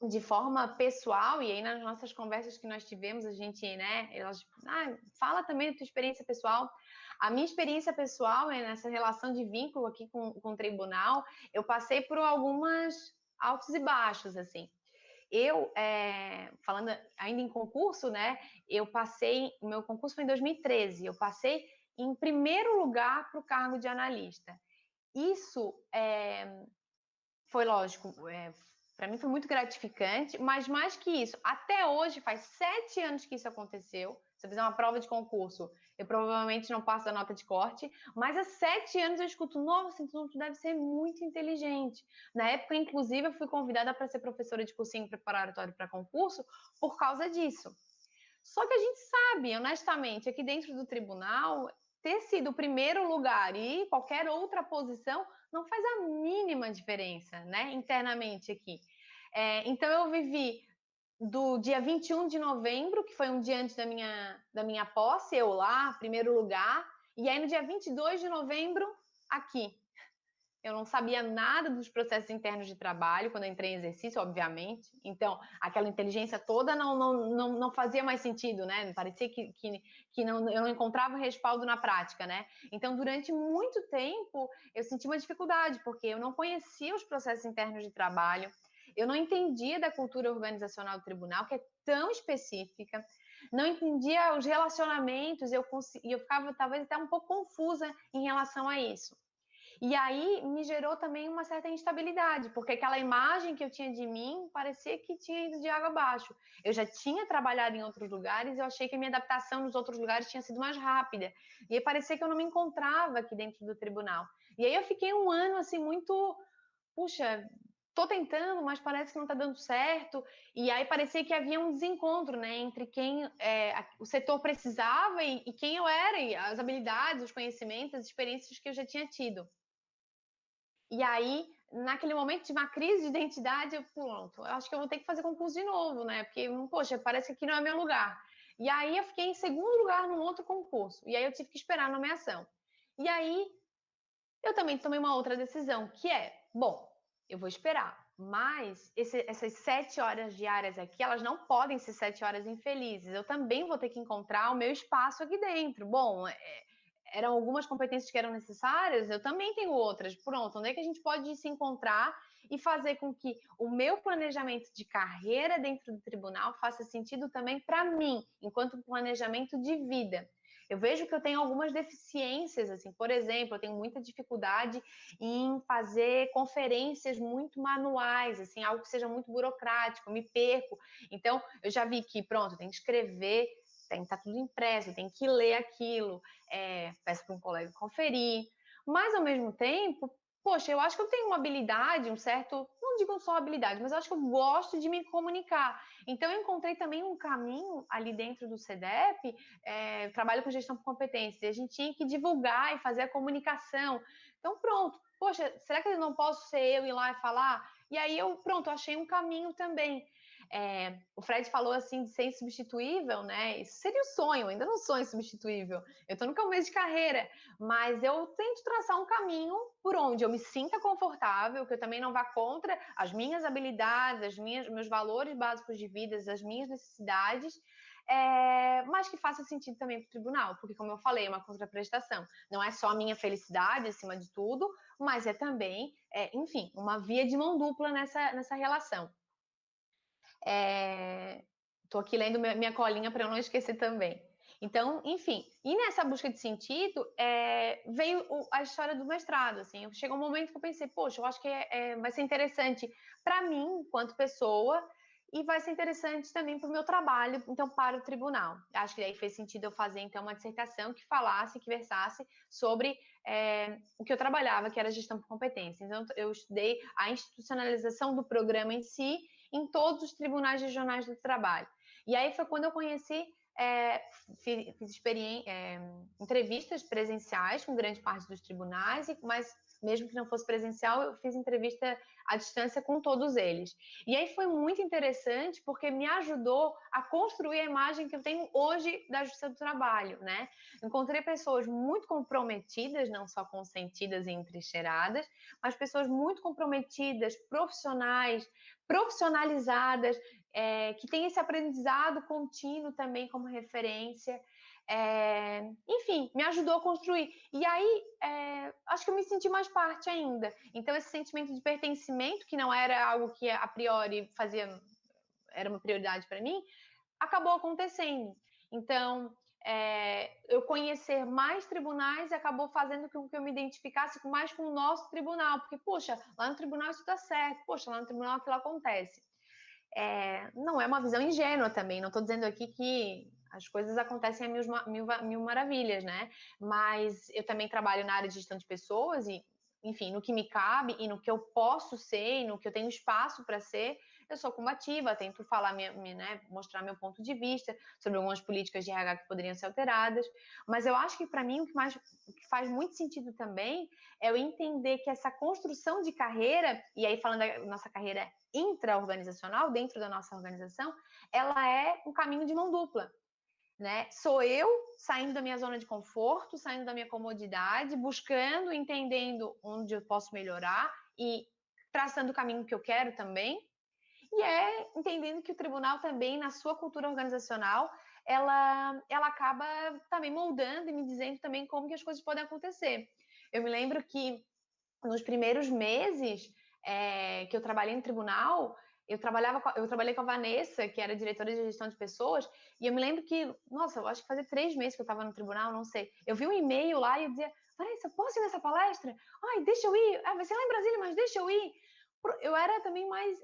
De forma pessoal, e aí nas nossas conversas que nós tivemos, a gente, né, fala também da tua experiência pessoal. A minha experiência pessoal nessa relação de vínculo aqui com o tribunal, eu passei por algumas altos e baixos, assim. Eu, falando ainda em concurso, né, o meu concurso foi em 2013, eu passei em primeiro lugar para o cargo de analista. Isso foi lógico, para mim foi muito gratificante, mas mais que isso, até hoje, faz 7 anos que isso aconteceu. Se eu fizer uma prova de concurso, eu provavelmente não passo da nota de corte, mas há 7 anos eu escuto, nossa, então tu deve ser muito inteligente. Na época, inclusive, eu fui convidada para ser professora de cursinho preparatório para concurso por causa disso. Só que a gente sabe, honestamente, aqui dentro do tribunal, ter sido o primeiro lugar e qualquer outra posição não faz a mínima diferença, né, internamente aqui. Então, eu vivi do dia 21 de novembro, que foi um dia antes da minha posse, eu lá, primeiro lugar, e aí no dia 22 de novembro, aqui. Eu não sabia nada dos processos internos de trabalho quando eu entrei em exercício, obviamente. Então, aquela inteligência toda não fazia mais sentido, né? Parecia que eu não encontrava respaldo na prática, né? Então, durante muito tempo, eu senti uma dificuldade, porque eu não conhecia os processos internos de trabalho, eu não entendia da cultura organizacional do tribunal, que é tão específica, não entendia os relacionamentos, eu ficava talvez até um pouco confusa em relação a isso. E aí me gerou também uma certa instabilidade, porque aquela imagem que eu tinha de mim parecia que tinha ido de água abaixo. Eu já tinha trabalhado em outros lugares, eu achei que a minha adaptação nos outros lugares tinha sido mais rápida. E aí parecia que eu não me encontrava aqui dentro do tribunal. E aí eu fiquei um ano assim muito, puxa, tô tentando, mas parece que não tá dando certo. E aí parecia que havia um desencontro, né, entre quem o setor precisava e quem eu era, e as habilidades, os conhecimentos, as experiências que eu já tinha tido. E aí, naquele momento, tive uma crise de identidade, pronto, eu acho que eu vou ter que fazer concurso de novo, né? Porque, poxa, parece que aqui não é meu lugar. E aí eu fiquei em segundo lugar num outro concurso. E aí eu tive que esperar a nomeação. E aí eu também tomei uma outra decisão, que é, bom, eu vou esperar, mas essas 7 horas diárias aqui, elas não podem ser 7 horas infelizes. Eu também vou ter que encontrar o meu espaço aqui dentro. Bom, eram algumas competências que eram necessárias, eu também tenho outras. Pronto, onde é que a gente pode se encontrar e fazer com que o meu planejamento de carreira dentro do tribunal faça sentido também para mim, enquanto planejamento de vida? Eu vejo que eu tenho algumas deficiências, assim, por exemplo, eu tenho muita dificuldade em fazer conferências muito manuais, assim, algo que seja muito burocrático, me perco. Então, eu já vi que, pronto, tem que escrever, tem que estar tudo impresso, tem que ler aquilo, peço para um colega conferir, mas ao mesmo tempo, poxa, eu acho que eu tenho uma habilidade, um certo, não digo só habilidade, mas eu acho que eu gosto de me comunicar. Então, eu encontrei também um caminho ali dentro do CDEP, trabalho com gestão por competências, e a gente tinha que divulgar e fazer a comunicação. Então, pronto, poxa, será que eu não posso ser eu ir lá e falar? E aí eu, pronto, achei um caminho também. O Fred falou assim de ser insubstituível, né? Isso seria o sonho, ainda não sou insubstituível. Eu estou no começo de carreira, mas eu tento traçar um caminho por onde eu me sinta confortável, que eu também não vá contra as minhas habilidades, meus valores básicos de vida, as minhas necessidades, mas que faça sentido também para o tribunal, porque, como eu falei, é uma contraprestação. Não é só a minha felicidade acima de tudo, mas é também, enfim, uma via de mão dupla nessa relação. Estou aqui lendo minha colinha para eu não esquecer também. Então, enfim, e nessa busca de sentido, veio a história do mestrado, assim, chegou um momento que eu pensei, poxa, eu acho que vai ser interessante para mim, enquanto pessoa, e vai ser interessante também para o meu trabalho, então, para o tribunal. Acho que aí fez sentido eu fazer, então, uma dissertação que falasse, que versasse sobre o que eu trabalhava, que era gestão por competência. Então, eu estudei a institucionalização do programa em si, em todos os tribunais regionais do trabalho. E aí foi quando eu conheci, fiz entrevistas presenciais com grande parte dos tribunais, mas mesmo que não fosse presencial, eu fiz entrevista à distância com todos eles. E aí foi muito interessante, porque me ajudou a construir a imagem que eu tenho hoje da Justiça do Trabalho, né? Encontrei pessoas muito comprometidas, não só consentidas e entrincheiradas, mas pessoas muito comprometidas, profissionalizadas, que têm esse aprendizado contínuo também como referência. Enfim, me ajudou a construir. E aí, acho que eu me senti mais parte ainda. Então, esse sentimento de pertencimento, que não era algo que a priori era uma prioridade para mim, acabou acontecendo. Então, eu conhecer mais tribunais acabou fazendo com que eu me identificasse mais com o nosso tribunal, porque, poxa, lá no tribunal isso dá certo, poxa, lá no tribunal aquilo acontece. Não é uma visão ingênua também, não estou dizendo aqui que as coisas acontecem a mil maravilhas, né? Mas eu também trabalho na área de gestão de pessoas e, enfim, no que me cabe e no que eu posso ser e no que eu tenho espaço para ser, eu sou combativa, tento falar, né, mostrar meu ponto de vista sobre algumas políticas de RH que poderiam ser alteradas, mas eu acho que para mim o que faz muito sentido também é eu entender que essa construção de carreira, e aí falando da nossa carreira intra-organizacional, dentro da nossa organização, ela é um caminho de mão dupla. Né? Sou eu saindo da minha zona de conforto, saindo da minha comodidade, buscando, entendendo onde eu posso melhorar e traçando o caminho que eu quero também. E entendendo que o tribunal também, na sua cultura organizacional, ela acaba também moldando e me dizendo também como que as coisas podem acontecer. Eu me lembro que nos primeiros meses que eu trabalhei no tribunal, eu trabalhei com a Vanessa, que era diretora de gestão de pessoas, e eu me lembro que, nossa, eu acho que fazia 3 meses que eu estava no tribunal, não sei. Eu vi um e-mail lá e eu dizia, Vanessa, posso ir nessa palestra? Ai, deixa eu ir. Vai ser lá em Brasília, mas deixa eu ir. Eu era também mais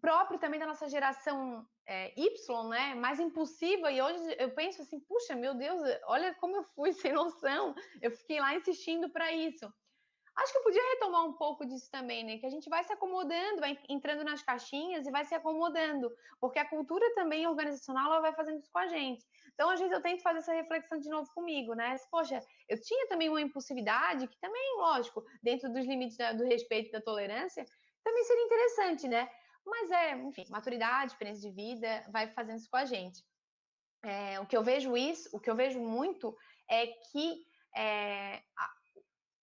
próprio também da nossa geração Y, né? Mais impulsiva, e hoje eu penso assim, puxa, meu Deus, olha como eu fui sem noção. Eu fiquei lá insistindo para isso. Acho que eu podia retomar um pouco disso também, né? Que a gente vai se acomodando, vai entrando nas caixinhas e vai se acomodando, porque a cultura também organizacional ela vai fazendo isso com a gente. Então, às vezes, eu tento fazer essa reflexão de novo comigo, né? Poxa, eu tinha também uma impulsividade, que também, lógico, dentro dos limites do respeito e da tolerância, também seria interessante, né? Mas enfim, maturidade, experiência de vida, vai fazendo isso com a gente. O que eu vejo muito é que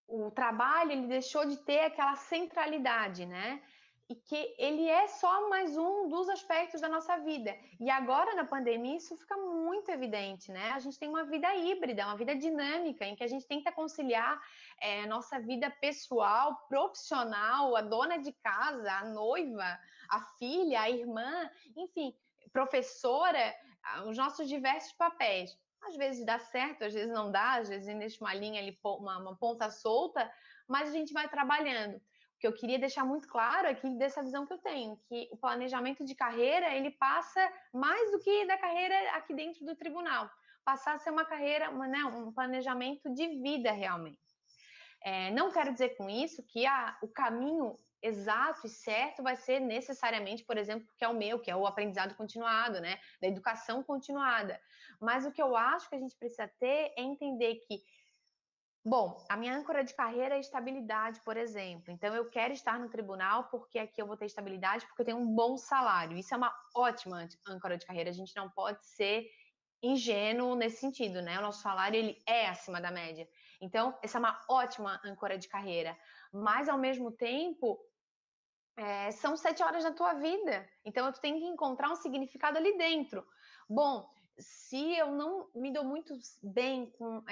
o trabalho ele deixou de ter aquela centralidade, né? E que ele é só mais um dos aspectos da nossa vida. E agora, na pandemia, isso fica muito evidente, né? A gente tem uma vida híbrida, uma vida dinâmica, em que a gente tenta conciliar nossa vida pessoal, profissional, a dona de casa, a noiva, a filha, a irmã, enfim, professora, os nossos diversos papéis. Às vezes dá certo, às vezes não dá, às vezes deixa uma linha ali, uma ponta solta, mas a gente vai trabalhando. O que eu queria deixar muito claro é que dessa visão que eu tenho, que o planejamento de carreira, ele passa mais do que da carreira aqui dentro do tribunal, passar a ser uma carreira, um planejamento de vida realmente. Não quero dizer com isso que o caminho exato e certo vai ser necessariamente, por exemplo, que é o meu, que é o aprendizado continuado, né? Da educação continuada. Mas o que eu acho que a gente precisa ter é entender que Bom, a minha âncora de carreira é estabilidade, por exemplo. Então, eu quero estar no tribunal porque aqui eu vou ter estabilidade, porque eu tenho um bom salário. Isso é uma ótima âncora de carreira. A gente não pode ser ingênuo nesse sentido, né? O nosso salário, ele é acima da média. Então, essa é uma ótima âncora de carreira. Mas, ao mesmo tempo, são 7 horas da tua vida. Então, tu tem que encontrar um significado ali dentro. Bom, se eu não me dou muito bem com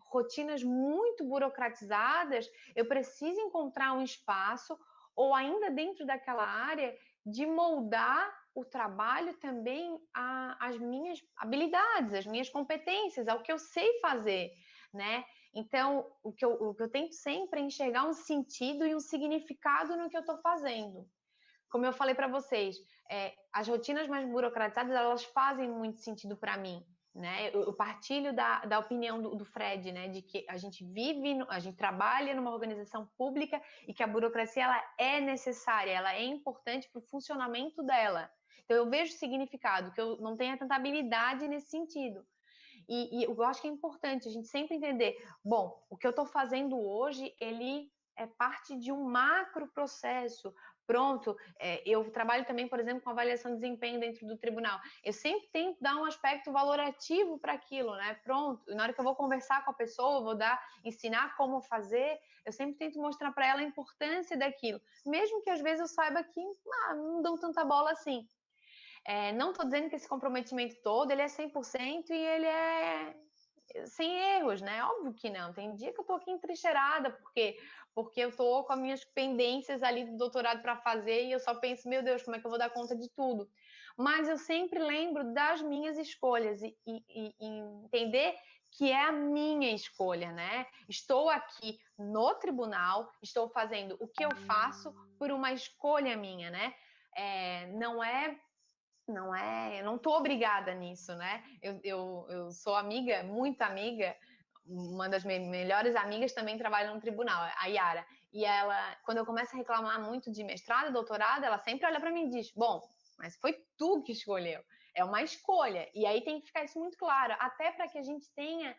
rotinas muito burocratizadas, eu preciso encontrar um espaço, ou ainda dentro daquela área, de moldar o trabalho também às minhas habilidades, às minhas competências, ao que eu sei fazer, né? Então, o que eu tento sempre é enxergar um sentido e um significado no que eu estou fazendo. Como eu falei para vocês, as rotinas mais burocratizadas, elas fazem muito sentido para mim, né? Eu partilho da opinião do Fred, né? De que a gente a gente trabalha numa organização pública e que a burocracia, ela é necessária, ela é importante para o funcionamento dela. Então, eu vejo significado, que eu não tenha tanta habilidade nesse sentido. E eu acho que é importante a gente sempre entender, bom, o que eu estou fazendo hoje, ele é parte de um macro processo. Pronto, eu trabalho também, por exemplo, com avaliação de desempenho dentro do tribunal. Eu sempre tento dar um aspecto valorativo para aquilo, né? Pronto, na hora que eu vou conversar com a pessoa, vou ensinar como fazer, eu sempre tento mostrar para ela a importância daquilo, mesmo que às vezes eu saiba que não dão tanta bola assim. Não estou dizendo que esse comprometimento todo ele é 100% e ele é sem erros, né? Óbvio que não. Tem dia que eu tô aqui entrincheirada, porque eu tô com as minhas pendências ali do doutorado para fazer e eu só penso, meu Deus, como é que eu vou dar conta de tudo? Mas eu sempre lembro das minhas escolhas e entender que é a minha escolha, né? Estou aqui no tribunal, estou fazendo o que eu faço por uma escolha minha, né? Eu não tô obrigada nisso, né? Eu sou amiga, muito amiga, uma das minhas melhores amigas também trabalha no tribunal, a Yara. E ela, quando eu começo a reclamar muito de mestrado, doutorado, ela sempre olha para mim e diz: bom, mas foi tu que escolheu, é uma escolha. E aí tem que ficar isso muito claro, até para que a gente tenha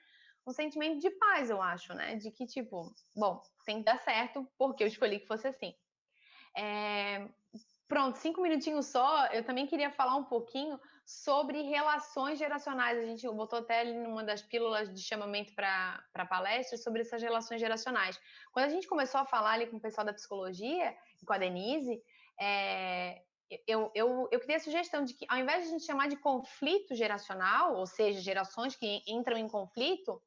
um sentimento de paz, eu acho, né? De que, tipo, bom, tem que dar certo, porque eu escolhi que fosse assim. Pronto, 5 minutinhos só, eu também queria falar um pouquinho sobre relações geracionais. A gente botou até ali numa das pílulas de chamamento para palestra sobre essas relações geracionais. Quando a gente começou a falar ali com o pessoal da psicologia, com a Denise, eu queria a sugestão de que, ao invés de a gente chamar de conflito geracional, ou seja, gerações que entram em conflito,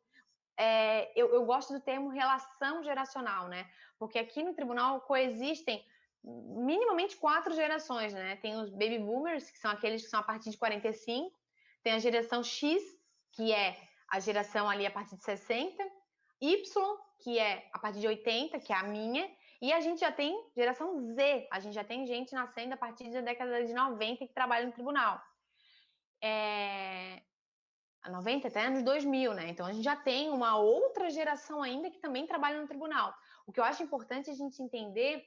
eu gosto do termo relação geracional, né? Porque aqui no tribunal coexistem minimamente 4 gerações, né? Tem os baby boomers, que são aqueles que são a partir de 45, tem a geração X, que é a geração ali a partir de 60, Y, que é a partir de 80, que é a minha, e a gente já tem geração Z, a gente já tem gente nascendo a partir da década de 90 que trabalha no tribunal. 90 até anos 2000, né? Então a gente já tem uma outra geração ainda que também trabalha no tribunal. O que eu acho importante a gente entender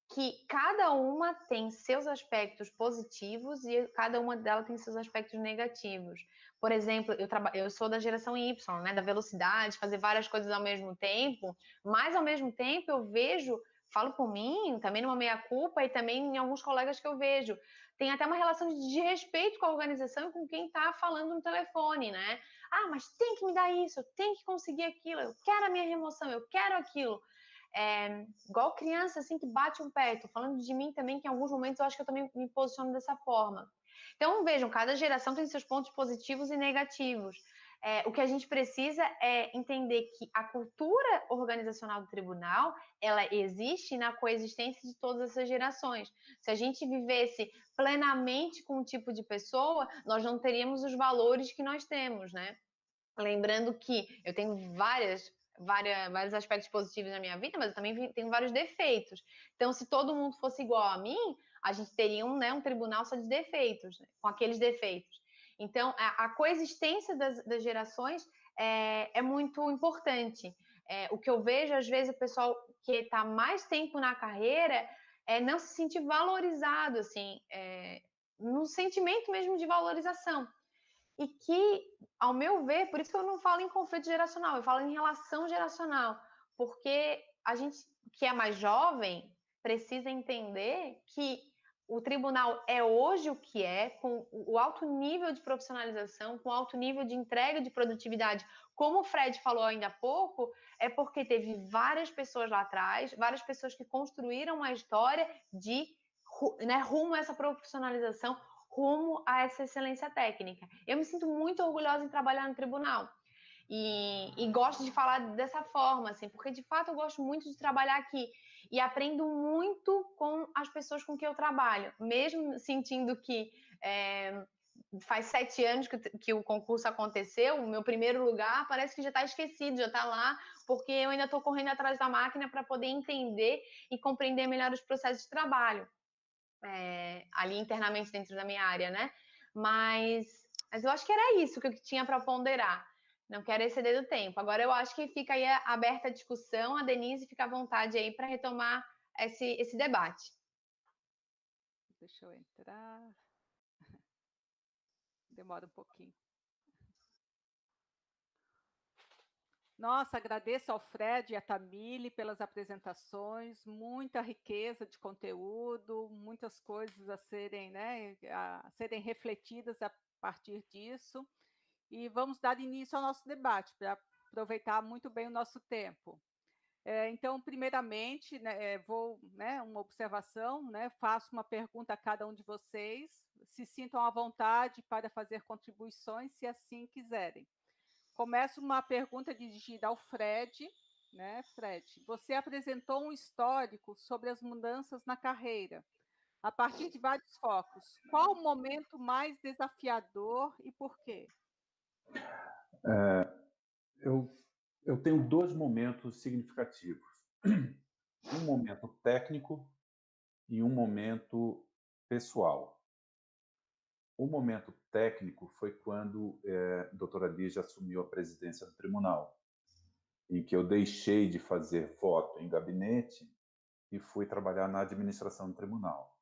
que cada uma tem seus aspectos positivos e cada uma delas tem seus aspectos negativos. Por exemplo, eu sou da geração Y, né, da velocidade, fazer várias coisas ao mesmo tempo, mas ao mesmo tempo eu vejo, falo por mim, também numa meia-culpa e também em alguns colegas que eu vejo, tem até uma relação de desrespeito com a organização e com quem está falando no telefone, né? Ah, mas tem que me dar isso, eu tenho que conseguir aquilo, eu quero a minha remoção, eu quero aquilo. Igual criança, assim, que bate um pé. Tô falando de mim também, que em alguns momentos eu acho que eu também me posiciono dessa forma. Então, vejam, cada geração tem seus pontos positivos e negativos. O que a gente precisa é entender que a cultura organizacional do tribunal, ela existe na coexistência de todas essas gerações. Se a gente vivesse plenamente com um tipo de pessoa, nós não teríamos os valores que nós temos, né? Lembrando que eu tenho vários aspectos positivos na minha vida, mas eu também tenho vários defeitos. Então, se todo mundo fosse igual a mim, a gente teria um tribunal só de defeitos, né? Com aqueles defeitos. Então, a coexistência das gerações é muito importante. O que eu vejo, às vezes, o pessoal que está mais tempo na carreira não se sentir valorizado, assim, no sentimento mesmo de valorização. e que, ao meu ver, por isso que eu não falo em conflito geracional, eu falo em relação geracional, porque a gente que é mais jovem precisa entender que o tribunal é hoje o que é, com o alto nível de profissionalização, com o alto nível de entrega de produtividade, como o Fred falou ainda há pouco, é porque teve várias pessoas lá atrás, várias pessoas que construíram uma história de, né, rumo a essa profissionalização, rumo a essa excelência técnica. Eu me sinto muito orgulhosa em trabalhar no tribunal. E gosto de falar dessa forma, assim, porque de fato eu gosto muito de trabalhar aqui e aprendo muito com as pessoas com quem eu trabalho, mesmo sentindo que faz 7 anos que o concurso aconteceu, o meu primeiro lugar parece que já está esquecido, já está lá, porque eu ainda estou correndo atrás da máquina para poder entender e compreender melhor os processos de trabalho, ali internamente dentro da minha área, né? Mas eu acho que era isso que eu tinha para ponderar. Não quero exceder do tempo. Agora eu acho que fica aí aberta a discussão. A Denise fica à vontade aí para retomar esse debate. Deixa eu entrar. Demora um pouquinho. Nossa, agradeço ao Fred e à Tamile pelas apresentações, muita riqueza de conteúdo, muitas coisas a serem, né, a serem refletidas a partir disso. E vamos dar início ao nosso debate, para aproveitar muito bem o nosso tempo. Então, primeiramente, né, vou, né, uma observação, né, faço uma pergunta a cada um de vocês, se sintam à vontade para fazer contribuições, se assim quiserem. Começo uma pergunta dirigida ao Fred, né, Fred? Você apresentou um histórico sobre as mudanças na carreira, a partir de vários focos. Qual o momento mais desafiador e por quê? Eu tenho 2 momentos significativos. Um momento técnico e um momento pessoal. O momento técnico foi quando a doutora Lígia assumiu a presidência do tribunal, em que eu deixei de fazer voto em gabinete e fui trabalhar na administração do tribunal.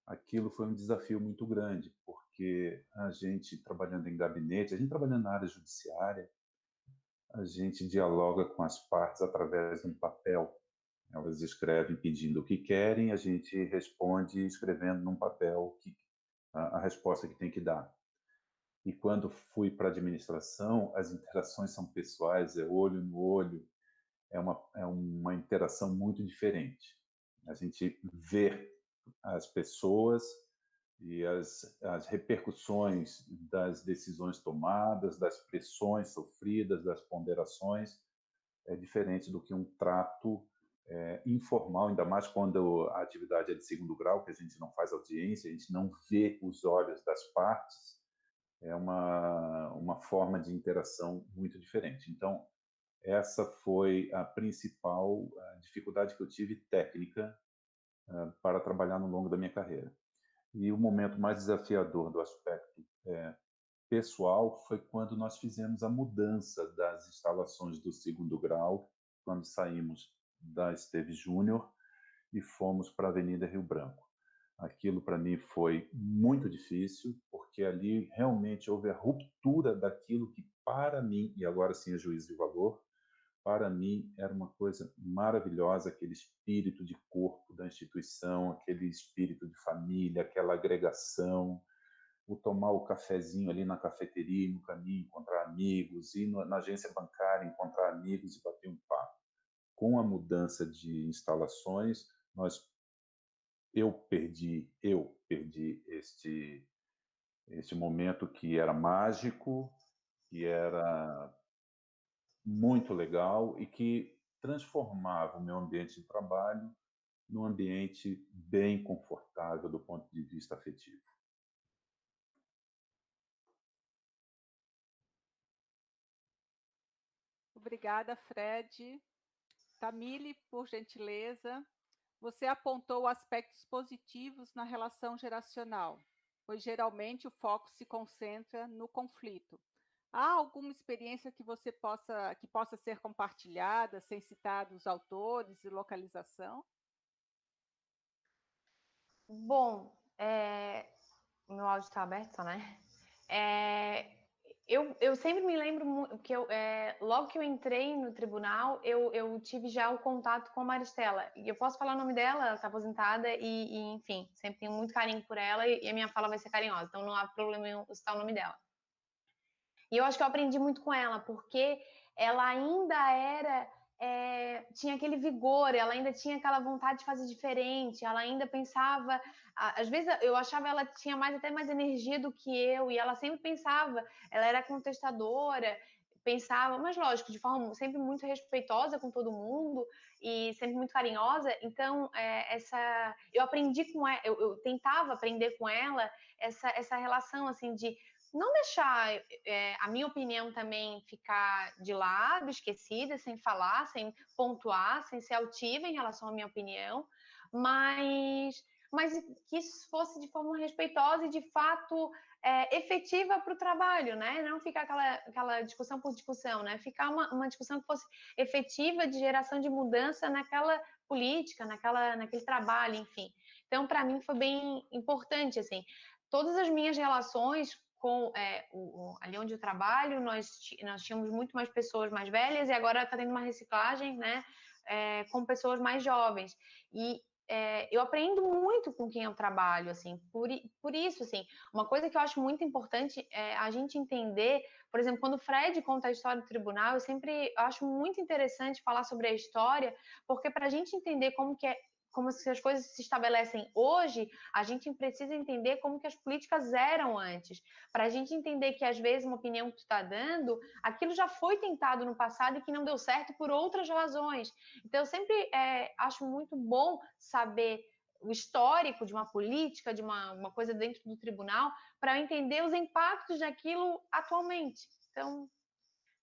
Aquilo foi um desafio muito grande, porque a gente trabalhando em gabinete, a gente trabalhando na área judiciária, a gente dialoga com as partes através de um papel. Elas escrevem pedindo o que querem, a gente responde escrevendo num papel a resposta que tem que dar. E quando fui para a administração, as interações são pessoais, é olho no olho, é uma interação muito diferente. A gente vê as pessoas e as repercussões das decisões tomadas, das pressões sofridas, das ponderações, é diferente do que um trato informal, ainda mais quando a atividade é de segundo grau, que a gente não faz audiência, a gente não vê os olhos das partes, é uma forma de interação muito diferente. Então, essa foi a principal dificuldade que eu tive técnica para trabalhar no longo da minha carreira. E o momento mais desafiador do aspecto pessoal foi quando nós fizemos a mudança das instalações do segundo grau, quando saímos da Esteves Júnior e fomos para a Avenida Rio Branco. Aquilo para mim foi muito difícil, porque ali realmente houve a ruptura daquilo que para mim, e agora sim é juízo de valor, para mim era uma coisa maravilhosa, aquele espírito de corpo da instituição, aquele espírito de família, aquela agregação, o tomar o cafezinho ali na cafeteria, no caminho, encontrar amigos, ir na agência bancária, encontrar amigos e bater um papo. Com a mudança de instalações, eu perdi este momento que era mágico, que era muito legal e que transformava o meu ambiente de trabalho num ambiente bem confortável do ponto de vista afetivo. Obrigada, Fred. Tamile, por gentileza, você apontou aspectos positivos na relação geracional, pois geralmente o foco se concentra no conflito. Há alguma experiência que possa ser compartilhada, sem citar os autores e localização? Bom, meu áudio está aberto, né? eu sempre me lembro que logo que eu entrei no tribunal, eu tive já o contato com a Maristela. E eu posso falar o nome dela, ela está aposentada enfim, sempre tenho muito carinho por ela e a minha fala vai ser carinhosa, então não há problema em eu citar o nome dela. E eu acho que eu aprendi muito com ela, porque ela ainda tinha aquele vigor, ela ainda tinha aquela vontade de fazer diferente, ela ainda pensava, às vezes eu achava ela tinha até mais energia do que eu, e ela sempre pensava, ela era contestadora, pensava, mas lógico, de forma sempre muito respeitosa com todo mundo e sempre muito carinhosa. Então, eu aprendi com ela, eu tentava aprender com ela essa relação assim de não deixar a minha opinião também ficar de lado, esquecida, sem falar, sem pontuar, sem ser altiva em relação à minha opinião, mas que isso fosse de forma respeitosa e de fato efetiva para o trabalho, né? Não ficar aquela discussão por discussão, né? Ficar uma discussão que fosse efetiva de geração de mudança naquela política, naquele trabalho, enfim. Então, para mim, foi bem importante, assim, todas as minhas relações ali onde eu trabalho, nós tínhamos muito mais pessoas mais velhas e agora está tendo uma reciclagem, né, com pessoas mais jovens. E eu aprendo muito com quem eu trabalho, assim, por isso, assim, uma coisa que eu acho muito importante é a gente entender, por exemplo, quando o Fred conta a história do tribunal, eu sempre acho muito interessante falar sobre a história, porque para a gente entender como as coisas se estabelecem hoje, a gente precisa entender como que as políticas eram antes. Para a gente entender que, às vezes, uma opinião que tu está dando, aquilo já foi tentado no passado e que não deu certo por outras razões. Então, eu sempre acho muito bom saber o histórico de uma política, de uma coisa dentro do tribunal, para entender os impactos daquilo atualmente. Então,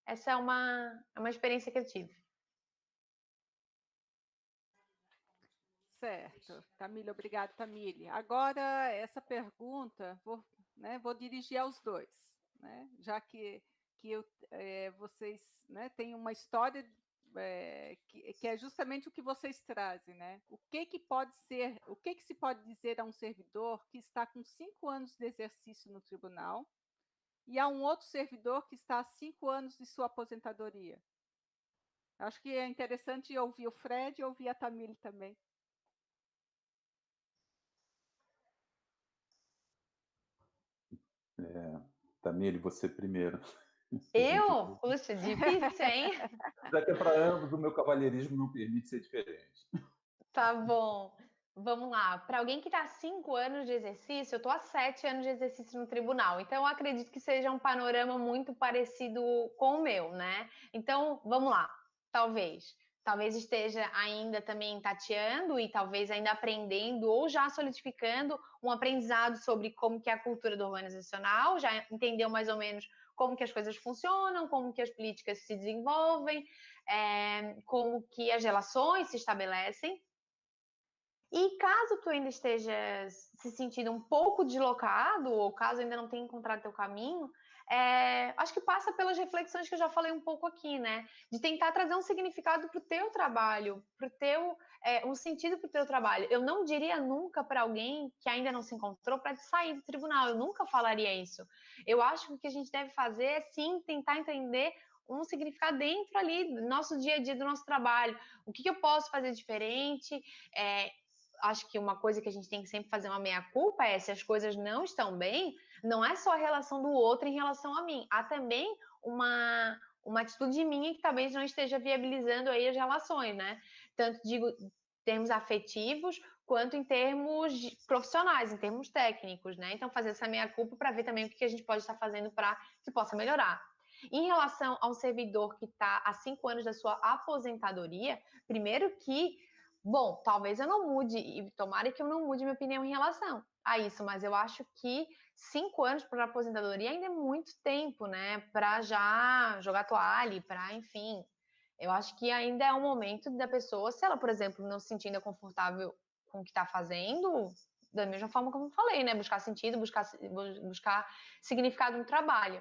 essa é uma experiência que eu tive. Certo. Tamília, obrigada, Tamília. Agora, essa pergunta, vou dirigir aos dois, né? Já que vocês, né, têm uma história que é justamente o que vocês trazem, né? O que se pode dizer a um servidor que está com 5 anos de exercício no tribunal e a um outro servidor que está há 5 anos de sua aposentadoria? Acho que é interessante ouvir o Fred e ouvir a Tamília também. Tamília, você primeiro. Eu? Puxa, difícil, hein? Já que é para ambos, o meu cavalheirismo não permite ser diferente. Tá bom. Vamos lá. Para alguém que está há 5 anos de exercício, eu estou há 7 anos de exercício no tribunal. Então, eu acredito que seja um panorama muito parecido com o meu, né? Então, vamos lá. Talvez esteja ainda também tateando e talvez ainda aprendendo ou já solidificando um aprendizado sobre como que é a cultura do organizacional, já entendeu mais ou menos como que as coisas funcionam, como que as políticas se desenvolvem, como que as relações se estabelecem. E caso tu ainda estejas se sentindo um pouco deslocado, ou caso ainda não tenha encontrado teu caminho, acho que passa pelas reflexões que eu já falei um pouco aqui, né? De tentar trazer um significado para o teu trabalho, um sentido para o teu trabalho. Eu não diria nunca para alguém que ainda não se encontrou para sair do tribunal, eu nunca falaria isso. Eu acho que o que a gente deve fazer é sim tentar entender um significado dentro ali do nosso dia a dia, do nosso trabalho. O que eu posso fazer diferente? Acho que uma coisa que a gente tem que sempre fazer uma meia-culpa é, se as coisas não estão bem, não é só a relação do outro em relação a mim, há também uma atitude minha que talvez não esteja viabilizando aí as relações, né? Tanto digo em termos afetivos, quanto em termos profissionais, em termos técnicos, né? Então, fazer essa meia-culpa para ver também o que a gente pode estar fazendo para que possa melhorar. Em relação a um servidor que está há 5 anos da sua aposentadoria, primeiro que bom, talvez eu não mude, e tomara que eu não mude minha opinião em relação a isso, mas eu acho que 5 anos para aposentadoria ainda é muito tempo, né? Para já jogar toalha, para, enfim. Eu acho que ainda é um momento da pessoa, se ela, por exemplo, não se sentindo confortável com o que está fazendo, da mesma forma como eu falei, né? Buscar sentido, buscar significado no trabalho.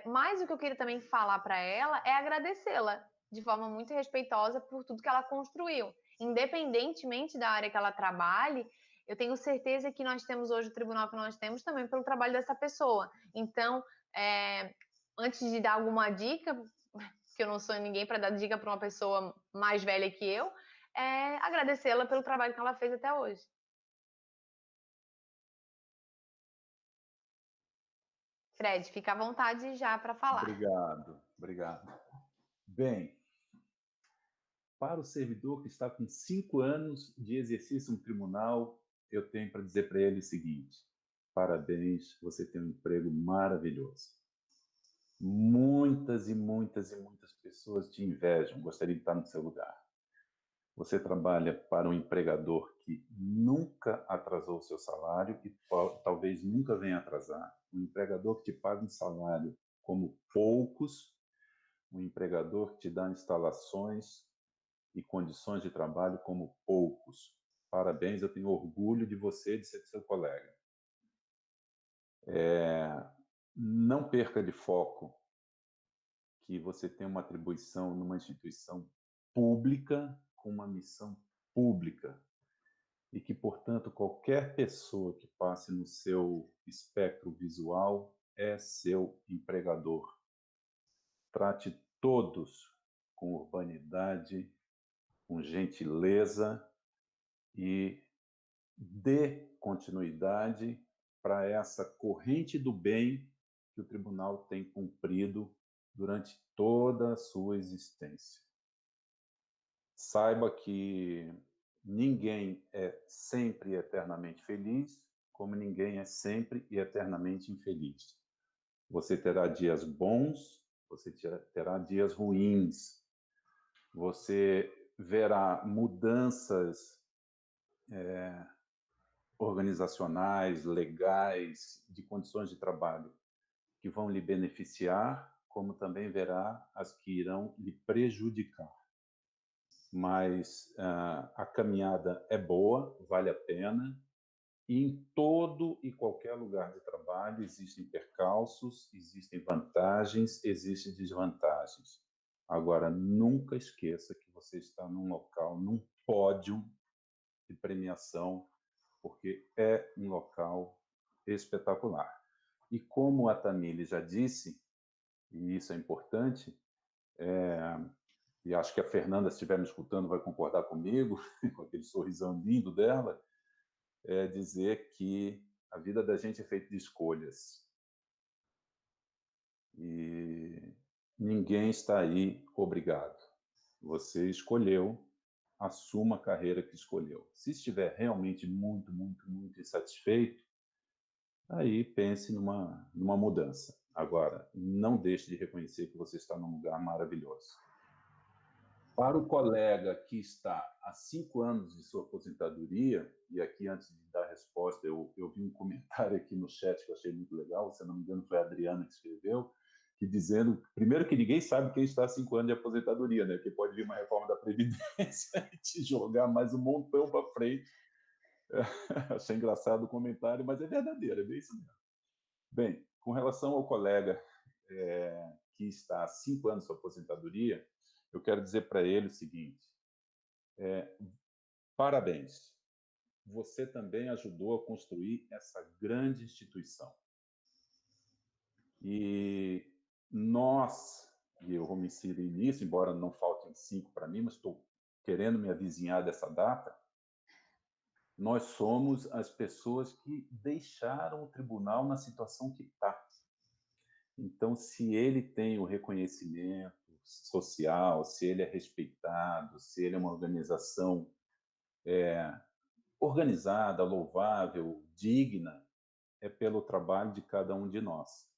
Mas o que eu queria também falar para ela é agradecê-la de forma muito respeitosa por tudo que ela construiu. Independentemente da área que ela trabalhe, eu tenho certeza que nós temos hoje o tribunal que nós temos também pelo trabalho dessa pessoa. Então, antes de dar alguma dica, que eu não sou ninguém para dar dica para uma pessoa mais velha que eu, agradecê-la pelo trabalho que ela fez até hoje. Fred, fica à vontade já para falar. Obrigado, obrigado. Bem, para o servidor que está com 5 anos de exercício no tribunal, eu tenho para dizer para ele o seguinte: parabéns, você tem um emprego maravilhoso. Muitas e muitas e muitas pessoas te invejam, gostariam de estar no seu lugar. Você trabalha para um empregador que nunca atrasou o seu salário e talvez nunca venha atrasar. Um empregador que te paga um salário como poucos, um empregador que te dá instalações e condições de trabalho como poucos. Parabéns, eu tenho orgulho de você, de ser seu colega. Não perca de foco que você tem uma atribuição numa instituição pública com uma missão pública e que, portanto, qualquer pessoa que passe no seu espectro visual é seu empregador. Trate todos com urbanidade, com gentileza e dê continuidade para essa corrente do bem que o tribunal tem cumprido durante toda a sua existência. Saiba que ninguém é sempre e eternamente feliz, como ninguém é sempre e eternamente infeliz. Você terá dias bons, você terá dias ruins, você verá mudanças organizacionais, legais, de condições de trabalho que vão lhe beneficiar, como também verá as que irão lhe prejudicar. Mas a caminhada é boa, vale a pena, e em todo e qualquer lugar de trabalho existem percalços, existem vantagens, existem desvantagens. Agora, nunca esqueça que você está num local, num pódio de premiação, porque é um local espetacular. E como a Tamile já disse, e isso é importante, e acho que a Fernanda, se estiver me escutando, vai concordar comigo, com aquele sorrisão lindo dela, é dizer que a vida da gente é feita de escolhas. E ninguém está aí obrigado. Você escolheu, assuma a carreira que escolheu. Se estiver realmente muito, muito, muito insatisfeito, aí pense numa mudança. Agora, não deixe de reconhecer que você está num lugar maravilhoso. Para o colega que está há 5 anos de sua aposentadoria, e aqui antes de dar a resposta, eu vi um comentário aqui no chat que eu achei muito legal, se não me engano foi a Adriana que escreveu, que dizendo, primeiro que ninguém sabe quem está há 5 anos de aposentadoria, né? Porque pode vir uma reforma da Previdência e te jogar mais um montão para frente. Achei engraçado o comentário, mas é verdadeiro, é bem isso mesmo. Bem, com relação ao colega que está há 5 anos de sua aposentadoria, eu quero dizer para ele o seguinte: parabéns, você também ajudou a construir essa grande instituição. E nós, e eu vou me inserir nisso, embora não faltem 5 para mim, mas estou querendo me avizinhar dessa data, nós somos as pessoas que deixaram o tribunal na situação que está. Então, se ele tem o reconhecimento social, se ele é respeitado, se ele é uma organização organizada, louvável, digna, é pelo trabalho de cada um de nós.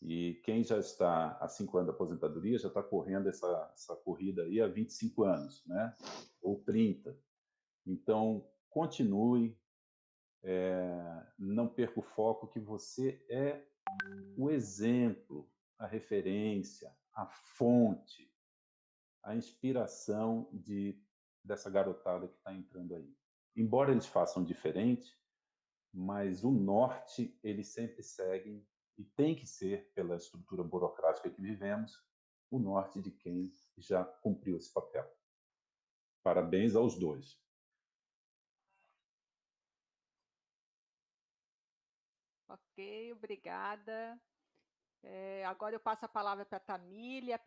E quem já está há 5 anos de aposentadoria já está correndo essa corrida aí há 25 anos, né? Ou 30. Então, continue, não perca o foco que você é o exemplo, a referência, a fonte, a inspiração dessa garotada que está entrando aí. Embora eles façam diferente, mas o norte eles sempre seguem, e tem que ser, pela estrutura burocrática que vivemos, o norte de quem já cumpriu esse papel. Parabéns aos dois. Ok, obrigada. Agora eu passo a palavra para a Tamília. A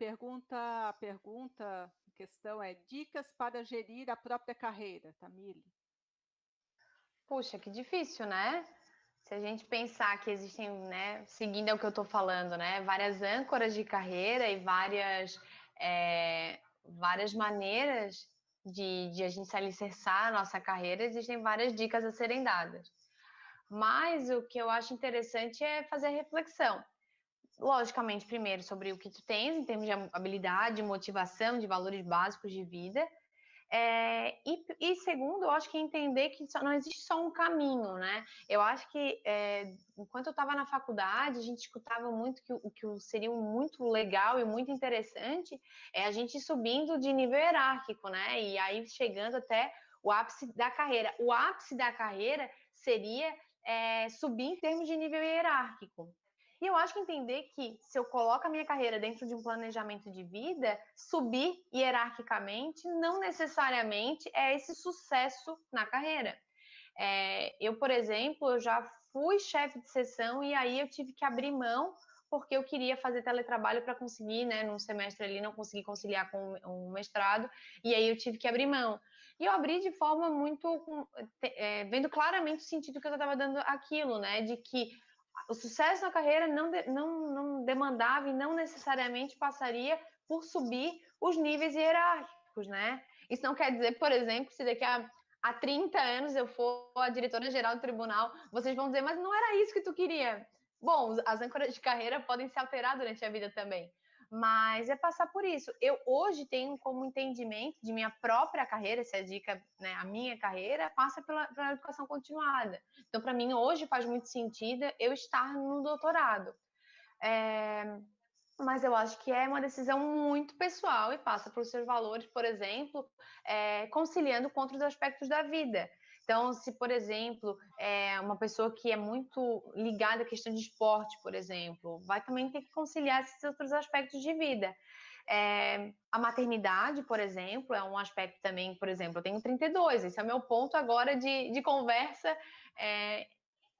questão é dicas para gerir a própria carreira, Tamília. Puxa, que difícil, né? Se a gente pensar que existem, né, seguindo o que eu estou falando, né, várias âncoras de carreira e várias maneiras de a gente se alicerçar a nossa carreira, existem várias dicas a serem dadas. Mas o que eu acho interessante é fazer a reflexão. Logicamente, primeiro, sobre o que tu tens em termos de habilidade, motivação, de valores básicos de vida. E segundo, eu acho que entender que não existe só um caminho, né? Eu acho que enquanto eu estava na faculdade, a gente escutava muito que o que seria muito legal e muito interessante é a gente ir subindo de nível hierárquico, né? E aí chegando até o ápice da carreira. O ápice da carreira seria subir em termos de nível hierárquico. E eu acho que entender que se eu coloco a minha carreira dentro de um planejamento de vida, subir hierarquicamente não necessariamente é esse sucesso na carreira. Eu, por exemplo, eu já fui chefe de seção e aí eu tive que abrir mão porque eu queria fazer teletrabalho para conseguir, né, num semestre ali, não consegui conciliar com um mestrado, e aí eu tive que abrir mão. E eu abri de forma muito, vendo claramente o sentido que eu estava dando aquilo, né, de que o sucesso na carreira não demandava e não necessariamente passaria por subir os níveis hierárquicos, né? Isso não quer dizer, por exemplo, se daqui a 30 anos eu for a diretora-geral do tribunal, vocês vão dizer, mas não era isso que tu queria. Bom, as âncoras de carreira podem se alterar durante a vida também, mas é passar por isso. Eu hoje tenho como entendimento de minha própria carreira, essa é a dica, né, a minha carreira passa pela educação continuada. Então, para mim, hoje faz muito sentido eu estar no doutorado. Mas eu acho que é uma decisão muito pessoal e passa por seus valores, por exemplo, conciliando com outros aspectos da vida. Então, se, por exemplo, uma pessoa que é muito ligada à questão de esporte, por exemplo, vai também ter que conciliar esses outros aspectos de vida. A maternidade, por exemplo, é um aspecto também, por exemplo, eu tenho 32, esse é o meu ponto agora de conversa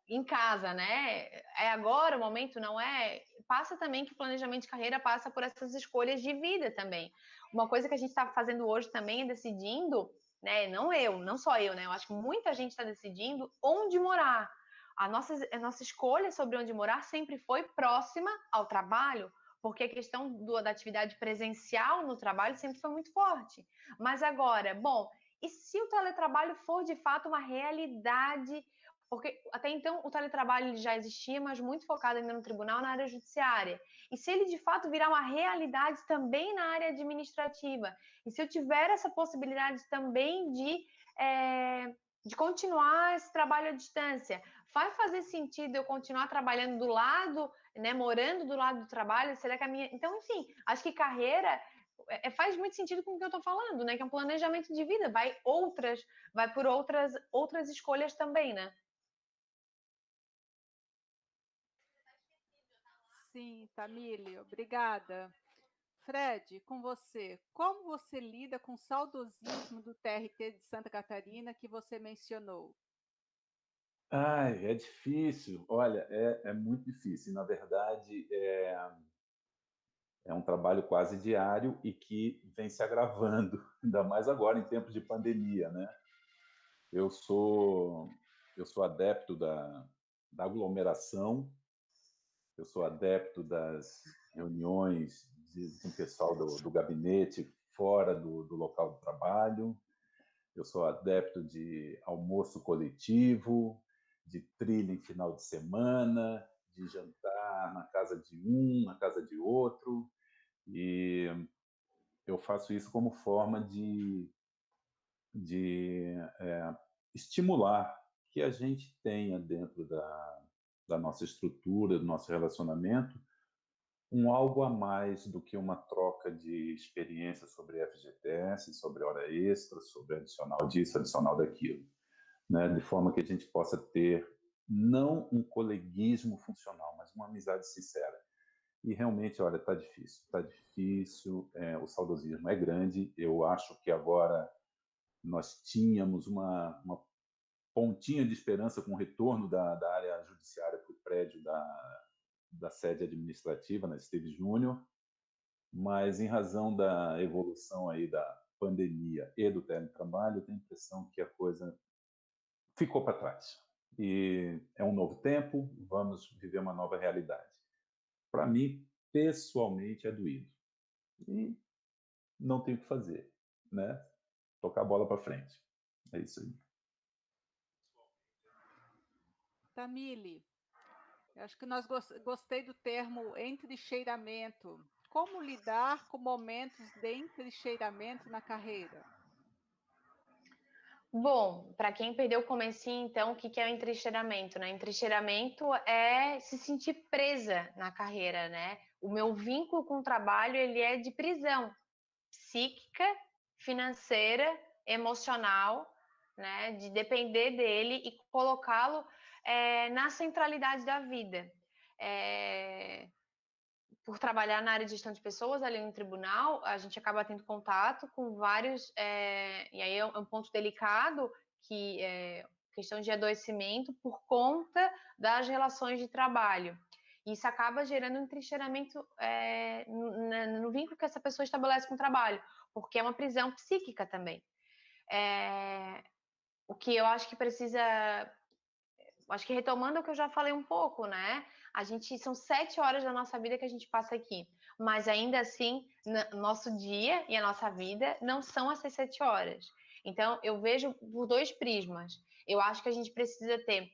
em casa, né? É agora o momento, não é? Passa também que o planejamento de carreira passa por essas escolhas de vida também. Uma coisa que a gente está fazendo hoje também é decidindo, né? Não só eu, né? Eu acho que muita gente está decidindo onde morar. A nossa escolha sobre onde morar sempre foi próxima ao trabalho, porque a questão da atividade presencial no trabalho sempre foi muito forte. Mas agora, bom, e se o teletrabalho for de fato uma realidade? Porque até então o teletrabalho já existia, mas muito focado ainda no tribunal, na área judiciária. E se ele de fato virar uma realidade também na área administrativa, e se eu tiver essa possibilidade também de continuar esse trabalho à distância, vai fazer sentido eu continuar trabalhando do lado, né, morando do lado do trabalho? Será que a minha... Então, enfim, acho que carreira faz muito sentido com o que eu estou falando, né? Que é um planejamento de vida, vai por outras escolhas também, né? Sim, Tamília, obrigada. Fred, com você, como você lida com o saudosismo do TRT de Santa Catarina que você mencionou? Ai, é difícil. Olha, é muito difícil. Na verdade, é um trabalho quase diário e que vem se agravando, ainda mais agora em tempos de pandemia, né? Eu sou, eu sou adepto da aglomeração, eu sou adepto das reuniões com o pessoal do gabinete fora do local do trabalho, eu sou adepto de almoço coletivo, de trilha em final de semana, de jantar na casa de um, na casa de outro, e eu faço isso como forma de estimular que a gente tenha dentro da nossa estrutura, do nosso relacionamento, um algo a mais do que uma troca de experiência sobre FGTS, sobre hora extra, sobre adicional disso, adicional daquilo, né? De forma que a gente possa ter não um coleguismo funcional, mas uma amizade sincera. E realmente, olha, está difícil, o saudosismo é grande. Eu acho que agora nós tínhamos uma pontinha de esperança com o retorno da área judiciária para o prédio da sede administrativa, na Esteves Júnior, mas em razão da evolução aí da pandemia e do teletrabalho, eu tenho a impressão que a coisa ficou para trás. E é um novo tempo, vamos viver uma nova realidade. Para mim, pessoalmente, é doído. E não tem o que fazer, né? Tocar a bola para frente. É isso aí. Tamile, eu acho que nós gostei do termo entrincheiramento. Como lidar com momentos de entrincheiramento na carreira? Bom, para quem perdeu o comecinho, então, o que é o entrincheiramento, né? Entrincheiramento é se sentir presa na carreira, né? O meu vínculo com o trabalho, ele é de prisão psíquica, financeira, emocional, né? De depender dele e colocá-lo na centralidade da vida. Por trabalhar na área de gestão de pessoas ali no tribunal, a gente acaba tendo contato com vários, e aí é um ponto delicado, que é questão de adoecimento por conta das relações de trabalho. Isso acaba gerando um entrincheiramento no vínculo que essa pessoa estabelece com o trabalho, porque é uma prisão psíquica também. O que eu acho que precisa... Acho que retomando o que eu já falei um pouco, né? São 7 horas da nossa vida que a gente passa aqui, mas ainda assim, nosso dia e a nossa vida não são essas 7 horas. Então, eu vejo por 2 prismas. Eu acho que a gente precisa ter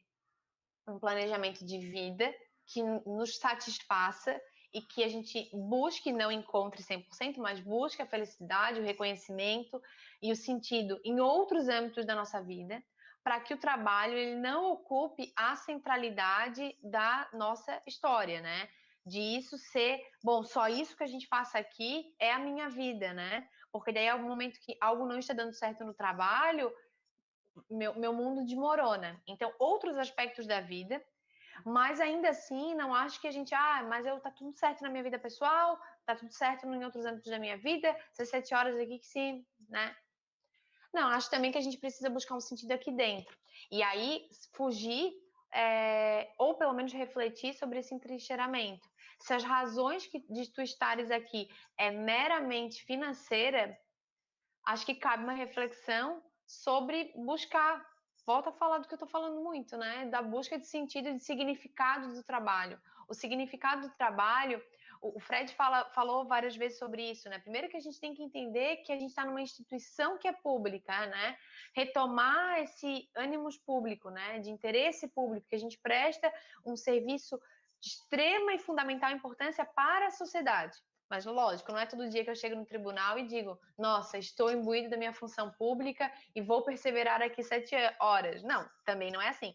um planejamento de vida que nos satisfaça e que a gente busque, não encontre 100%, mas busque a felicidade, o reconhecimento e o sentido em outros âmbitos da nossa vida, para que o trabalho ele não ocupe a centralidade da nossa história, né? De isso ser, bom, só isso que a gente faça aqui é a minha vida, né? Porque daí, ao momento que algo não está dando certo no trabalho, meu mundo desmorona. Então, outros aspectos da vida, mas ainda assim, não acho que a gente, mas tá tudo certo na minha vida pessoal, tá tudo certo em outros âmbitos da minha vida, essas 7 horas aqui que se, né? Não, acho também que a gente precisa buscar um sentido aqui dentro. E aí, fugir, ou pelo menos refletir sobre esse entrincheiramento. Se as razões de tu estares aqui é meramente financeira, acho que cabe uma reflexão sobre buscar. Volta a falar do que eu estou falando muito, né? Da busca de sentido e de significado do trabalho. O significado do trabalho, o Fred falou várias vezes sobre isso, né? Primeiro que a gente tem que entender que a gente está numa instituição que é pública, né? Retomar esse ânimos público, né? De interesse público, que a gente presta um serviço de extrema e fundamental importância para a sociedade. Mas, lógico, não é todo dia que eu chego no tribunal e digo, nossa, estou imbuído da minha função pública e vou perseverar aqui 7 horas. Não, também não é assim.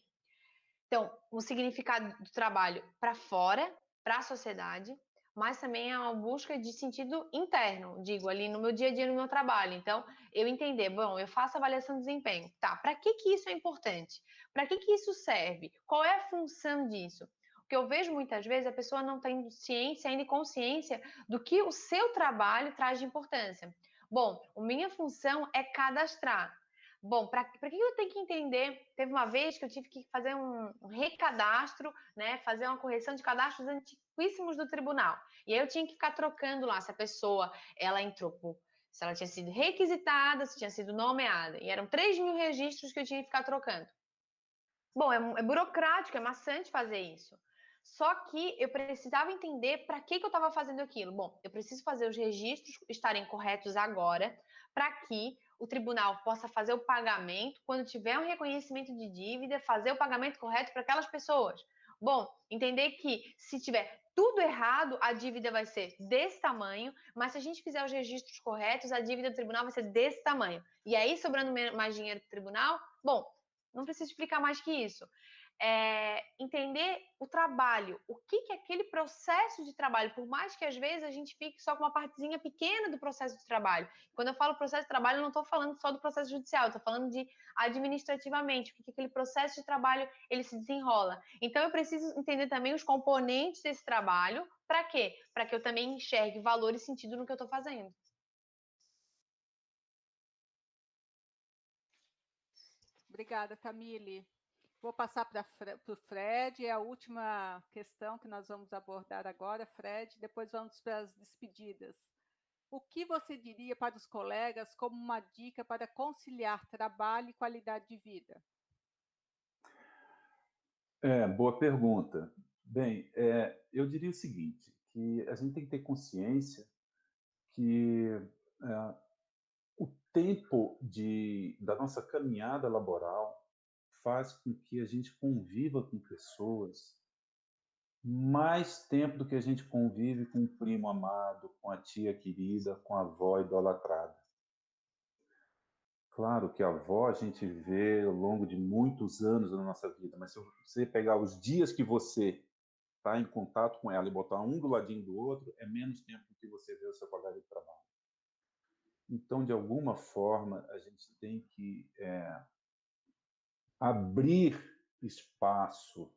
Então, o significado do trabalho para fora, para a sociedade, mas também é uma busca de sentido interno, digo, ali no meu dia a dia, no meu trabalho. Então, eu entender, bom, eu faço avaliação de desempenho. Tá, para que isso é importante? Para que isso serve? Qual é a função disso? O que eu vejo muitas vezes, a pessoa não tem ciência ainda e consciência do que o seu trabalho traz de importância. Bom, a minha função é cadastrar. Bom, para que eu tenho que entender? Teve uma vez que eu tive que fazer um recadastro, né? Fazer uma correção de cadastros antiquíssimos do tribunal. E aí eu tinha que ficar trocando lá se a pessoa ela entrou se ela tinha sido requisitada, se tinha sido nomeada. E eram 3.000 registros que eu tinha que ficar trocando. Bom, é burocrático, é maçante fazer isso. Só que eu precisava entender para que eu estava fazendo aquilo. Bom, eu preciso fazer os registros estarem corretos agora, para que o tribunal possa fazer o pagamento, quando tiver um reconhecimento de dívida, fazer o pagamento correto para aquelas pessoas. Bom, entender que se tiver tudo errado, a dívida vai ser desse tamanho, mas se a gente fizer os registros corretos, a dívida do tribunal vai ser desse tamanho. E aí, sobrando mais dinheiro para o tribunal, bom, não preciso explicar mais que isso. Entender o trabalho, o que é aquele processo de trabalho, por mais que às vezes a gente fique só com uma partezinha pequena do processo de trabalho. Quando eu falo processo de trabalho, eu não estou falando só do processo judicial, eu estou falando de administrativamente, o que aquele processo de trabalho ele se desenrola. Então eu preciso entender também os componentes desse trabalho, para quê? Para que eu também enxergue valor e sentido no que eu estou fazendo. Obrigada, Tamile. Vou passar para o Fred, é a última questão que nós vamos abordar agora, Fred, depois vamos para as despedidas. O que você diria para os colegas como uma dica para conciliar trabalho e qualidade de vida? Boa pergunta. Bem, eu diria o seguinte, que a gente tem que ter consciência que o tempo da nossa caminhada laboral faz com que a gente conviva com pessoas mais tempo do que a gente convive com o primo amado, com a tia querida, com a avó idolatrada. Claro que a avó a gente vê ao longo de muitos anos da nossa vida, mas se você pegar os dias que você está em contato com ela e botar um do ladinho do outro, é menos tempo que você vê o seu colega de trabalho. Então, de alguma forma, a gente tem que abrir espaço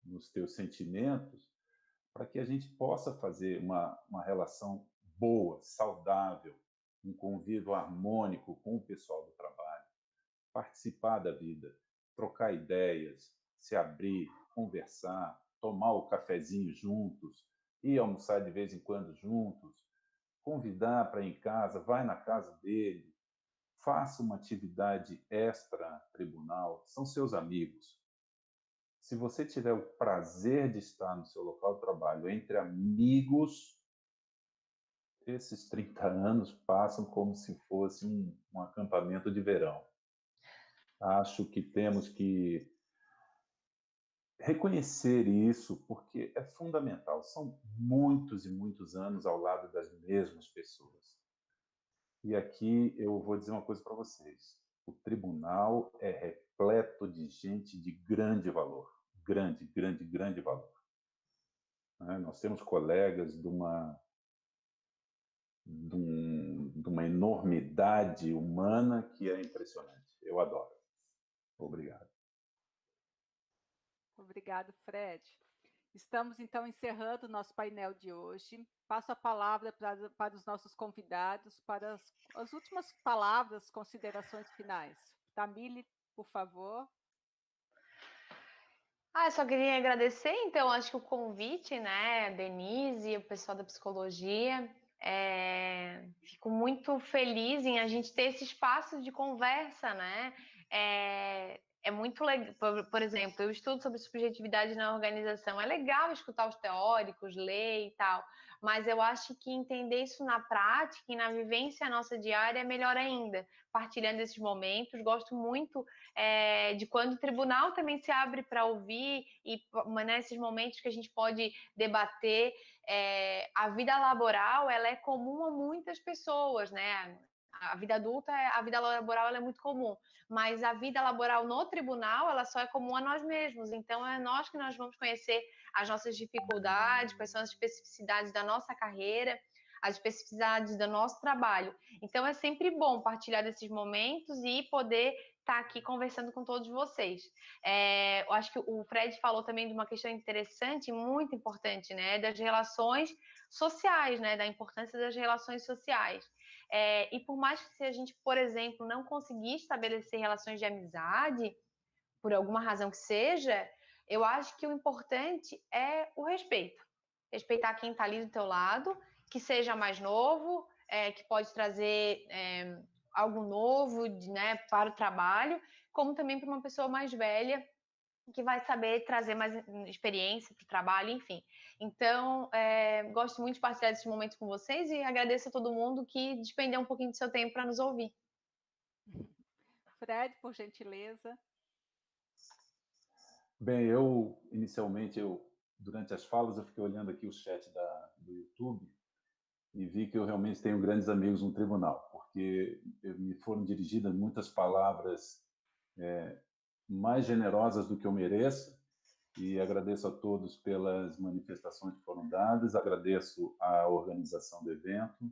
nos teus sentimentos para que a gente possa fazer uma relação boa, saudável, um convívio harmônico com o pessoal do trabalho, participar da vida, trocar ideias, se abrir, conversar, tomar o cafezinho juntos, ir almoçar de vez em quando juntos, convidar para ir em casa, vai na casa dele, faça uma atividade extra-tribunal, são seus amigos. Se você tiver o prazer de estar no seu local de trabalho entre amigos, esses 30 anos passam como se fosse um acampamento de verão. Acho que temos que reconhecer isso, porque é fundamental. São muitos e muitos anos ao lado das mesmas pessoas. E aqui eu vou dizer uma coisa para vocês. O tribunal é repleto de gente de grande valor. Grande, grande, grande valor. Nós temos colegas de uma enormidade humana que é impressionante. Eu adoro. Obrigado. Obrigado, Fred. Estamos, então, encerrando o nosso painel de hoje. Passo a palavra para os nossos convidados, para as últimas palavras, considerações finais. Tamile, por favor. Eu só queria agradecer, então, acho que o convite, né, Denise, o pessoal da psicologia, fico muito feliz em a gente ter esse espaço de conversa, né, é muito legal, por exemplo, eu estudo sobre subjetividade na organização, é legal escutar os teóricos, ler e tal, mas eu acho que entender isso na prática e na vivência nossa diária é melhor ainda, partilhando esses momentos, gosto muito de quando o tribunal também se abre para ouvir e nesses momentos que a gente pode debater. A vida laboral ela é comum a muitas pessoas, né? A vida adulta, a vida laboral ela é muito comum, mas a vida laboral no tribunal ela só é comum a nós mesmos. Então é nós que nós vamos conhecer as nossas dificuldades, quais são as especificidades da nossa carreira, as especificidades do nosso trabalho. Então é sempre bom partilhar desses momentos e poder estar aqui conversando com todos vocês. Eu acho que o Fred falou também de uma questão interessante, muito importante, né, das relações sociais, né, da importância das relações sociais. E por mais que se a gente, por exemplo, não conseguir estabelecer relações de amizade, por alguma razão que seja, eu acho que o importante é o respeito. Respeitar quem está ali do teu lado, que seja mais novo, que pode trazer algo novo, né, para o trabalho, como também para uma pessoa mais velha, que vai saber trazer mais experiência para o trabalho, enfim. Então, gosto muito de partilhar esses momentos com vocês e agradeço a todo mundo que despendeu um pouquinho do seu tempo para nos ouvir. Fred, por gentileza. Bem, inicialmente, durante as falas, eu fiquei olhando aqui o chat do YouTube e vi que eu realmente tenho grandes amigos no tribunal, porque me foram dirigidas muitas palavras mais generosas do que eu mereço, e agradeço a todos pelas manifestações que foram dadas, agradeço a organização do evento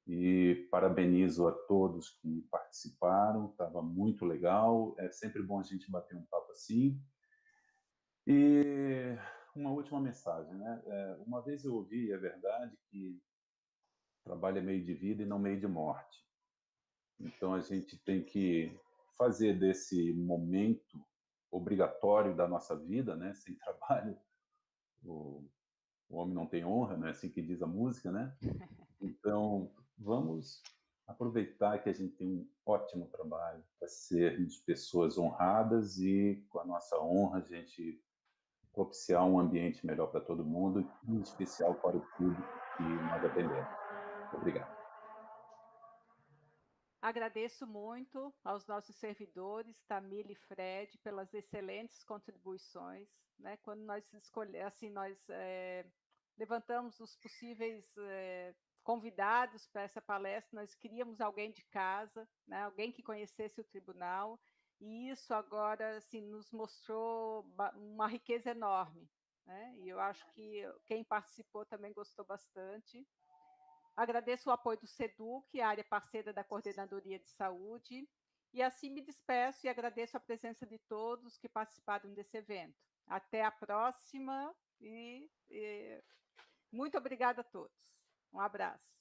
e parabenizo a todos que participaram, estava muito legal, é sempre bom a gente bater um papo assim. E uma última mensagem, né? Uma vez eu ouvi, é verdade, que trabalho é meio de vida e não meio de morte. Então a gente tem que fazer desse momento obrigatório da nossa vida, né? Sem trabalho, o homem não tem honra, não é assim que diz a música, né? Então, vamos aproveitar que a gente tem um ótimo trabalho para sermos pessoas honradas e, com a nossa honra, a gente propiciar um ambiente melhor para todo mundo, em especial para o público que nós atendemos. Obrigado. Agradeço muito aos nossos servidores, Tamile e Fred, pelas excelentes contribuições, né? Quando nós levantamos os possíveis convidados para essa palestra, nós queríamos alguém de casa, né? Alguém que conhecesse o tribunal, e isso agora assim, nos mostrou uma riqueza enorme, né? E eu acho que quem participou também gostou bastante. Agradeço o apoio do SEDUC, a área parceira da Coordenadoria de Saúde, e assim me despeço e agradeço a presença de todos que participaram desse evento. Até a próxima e muito obrigada a todos. Um abraço.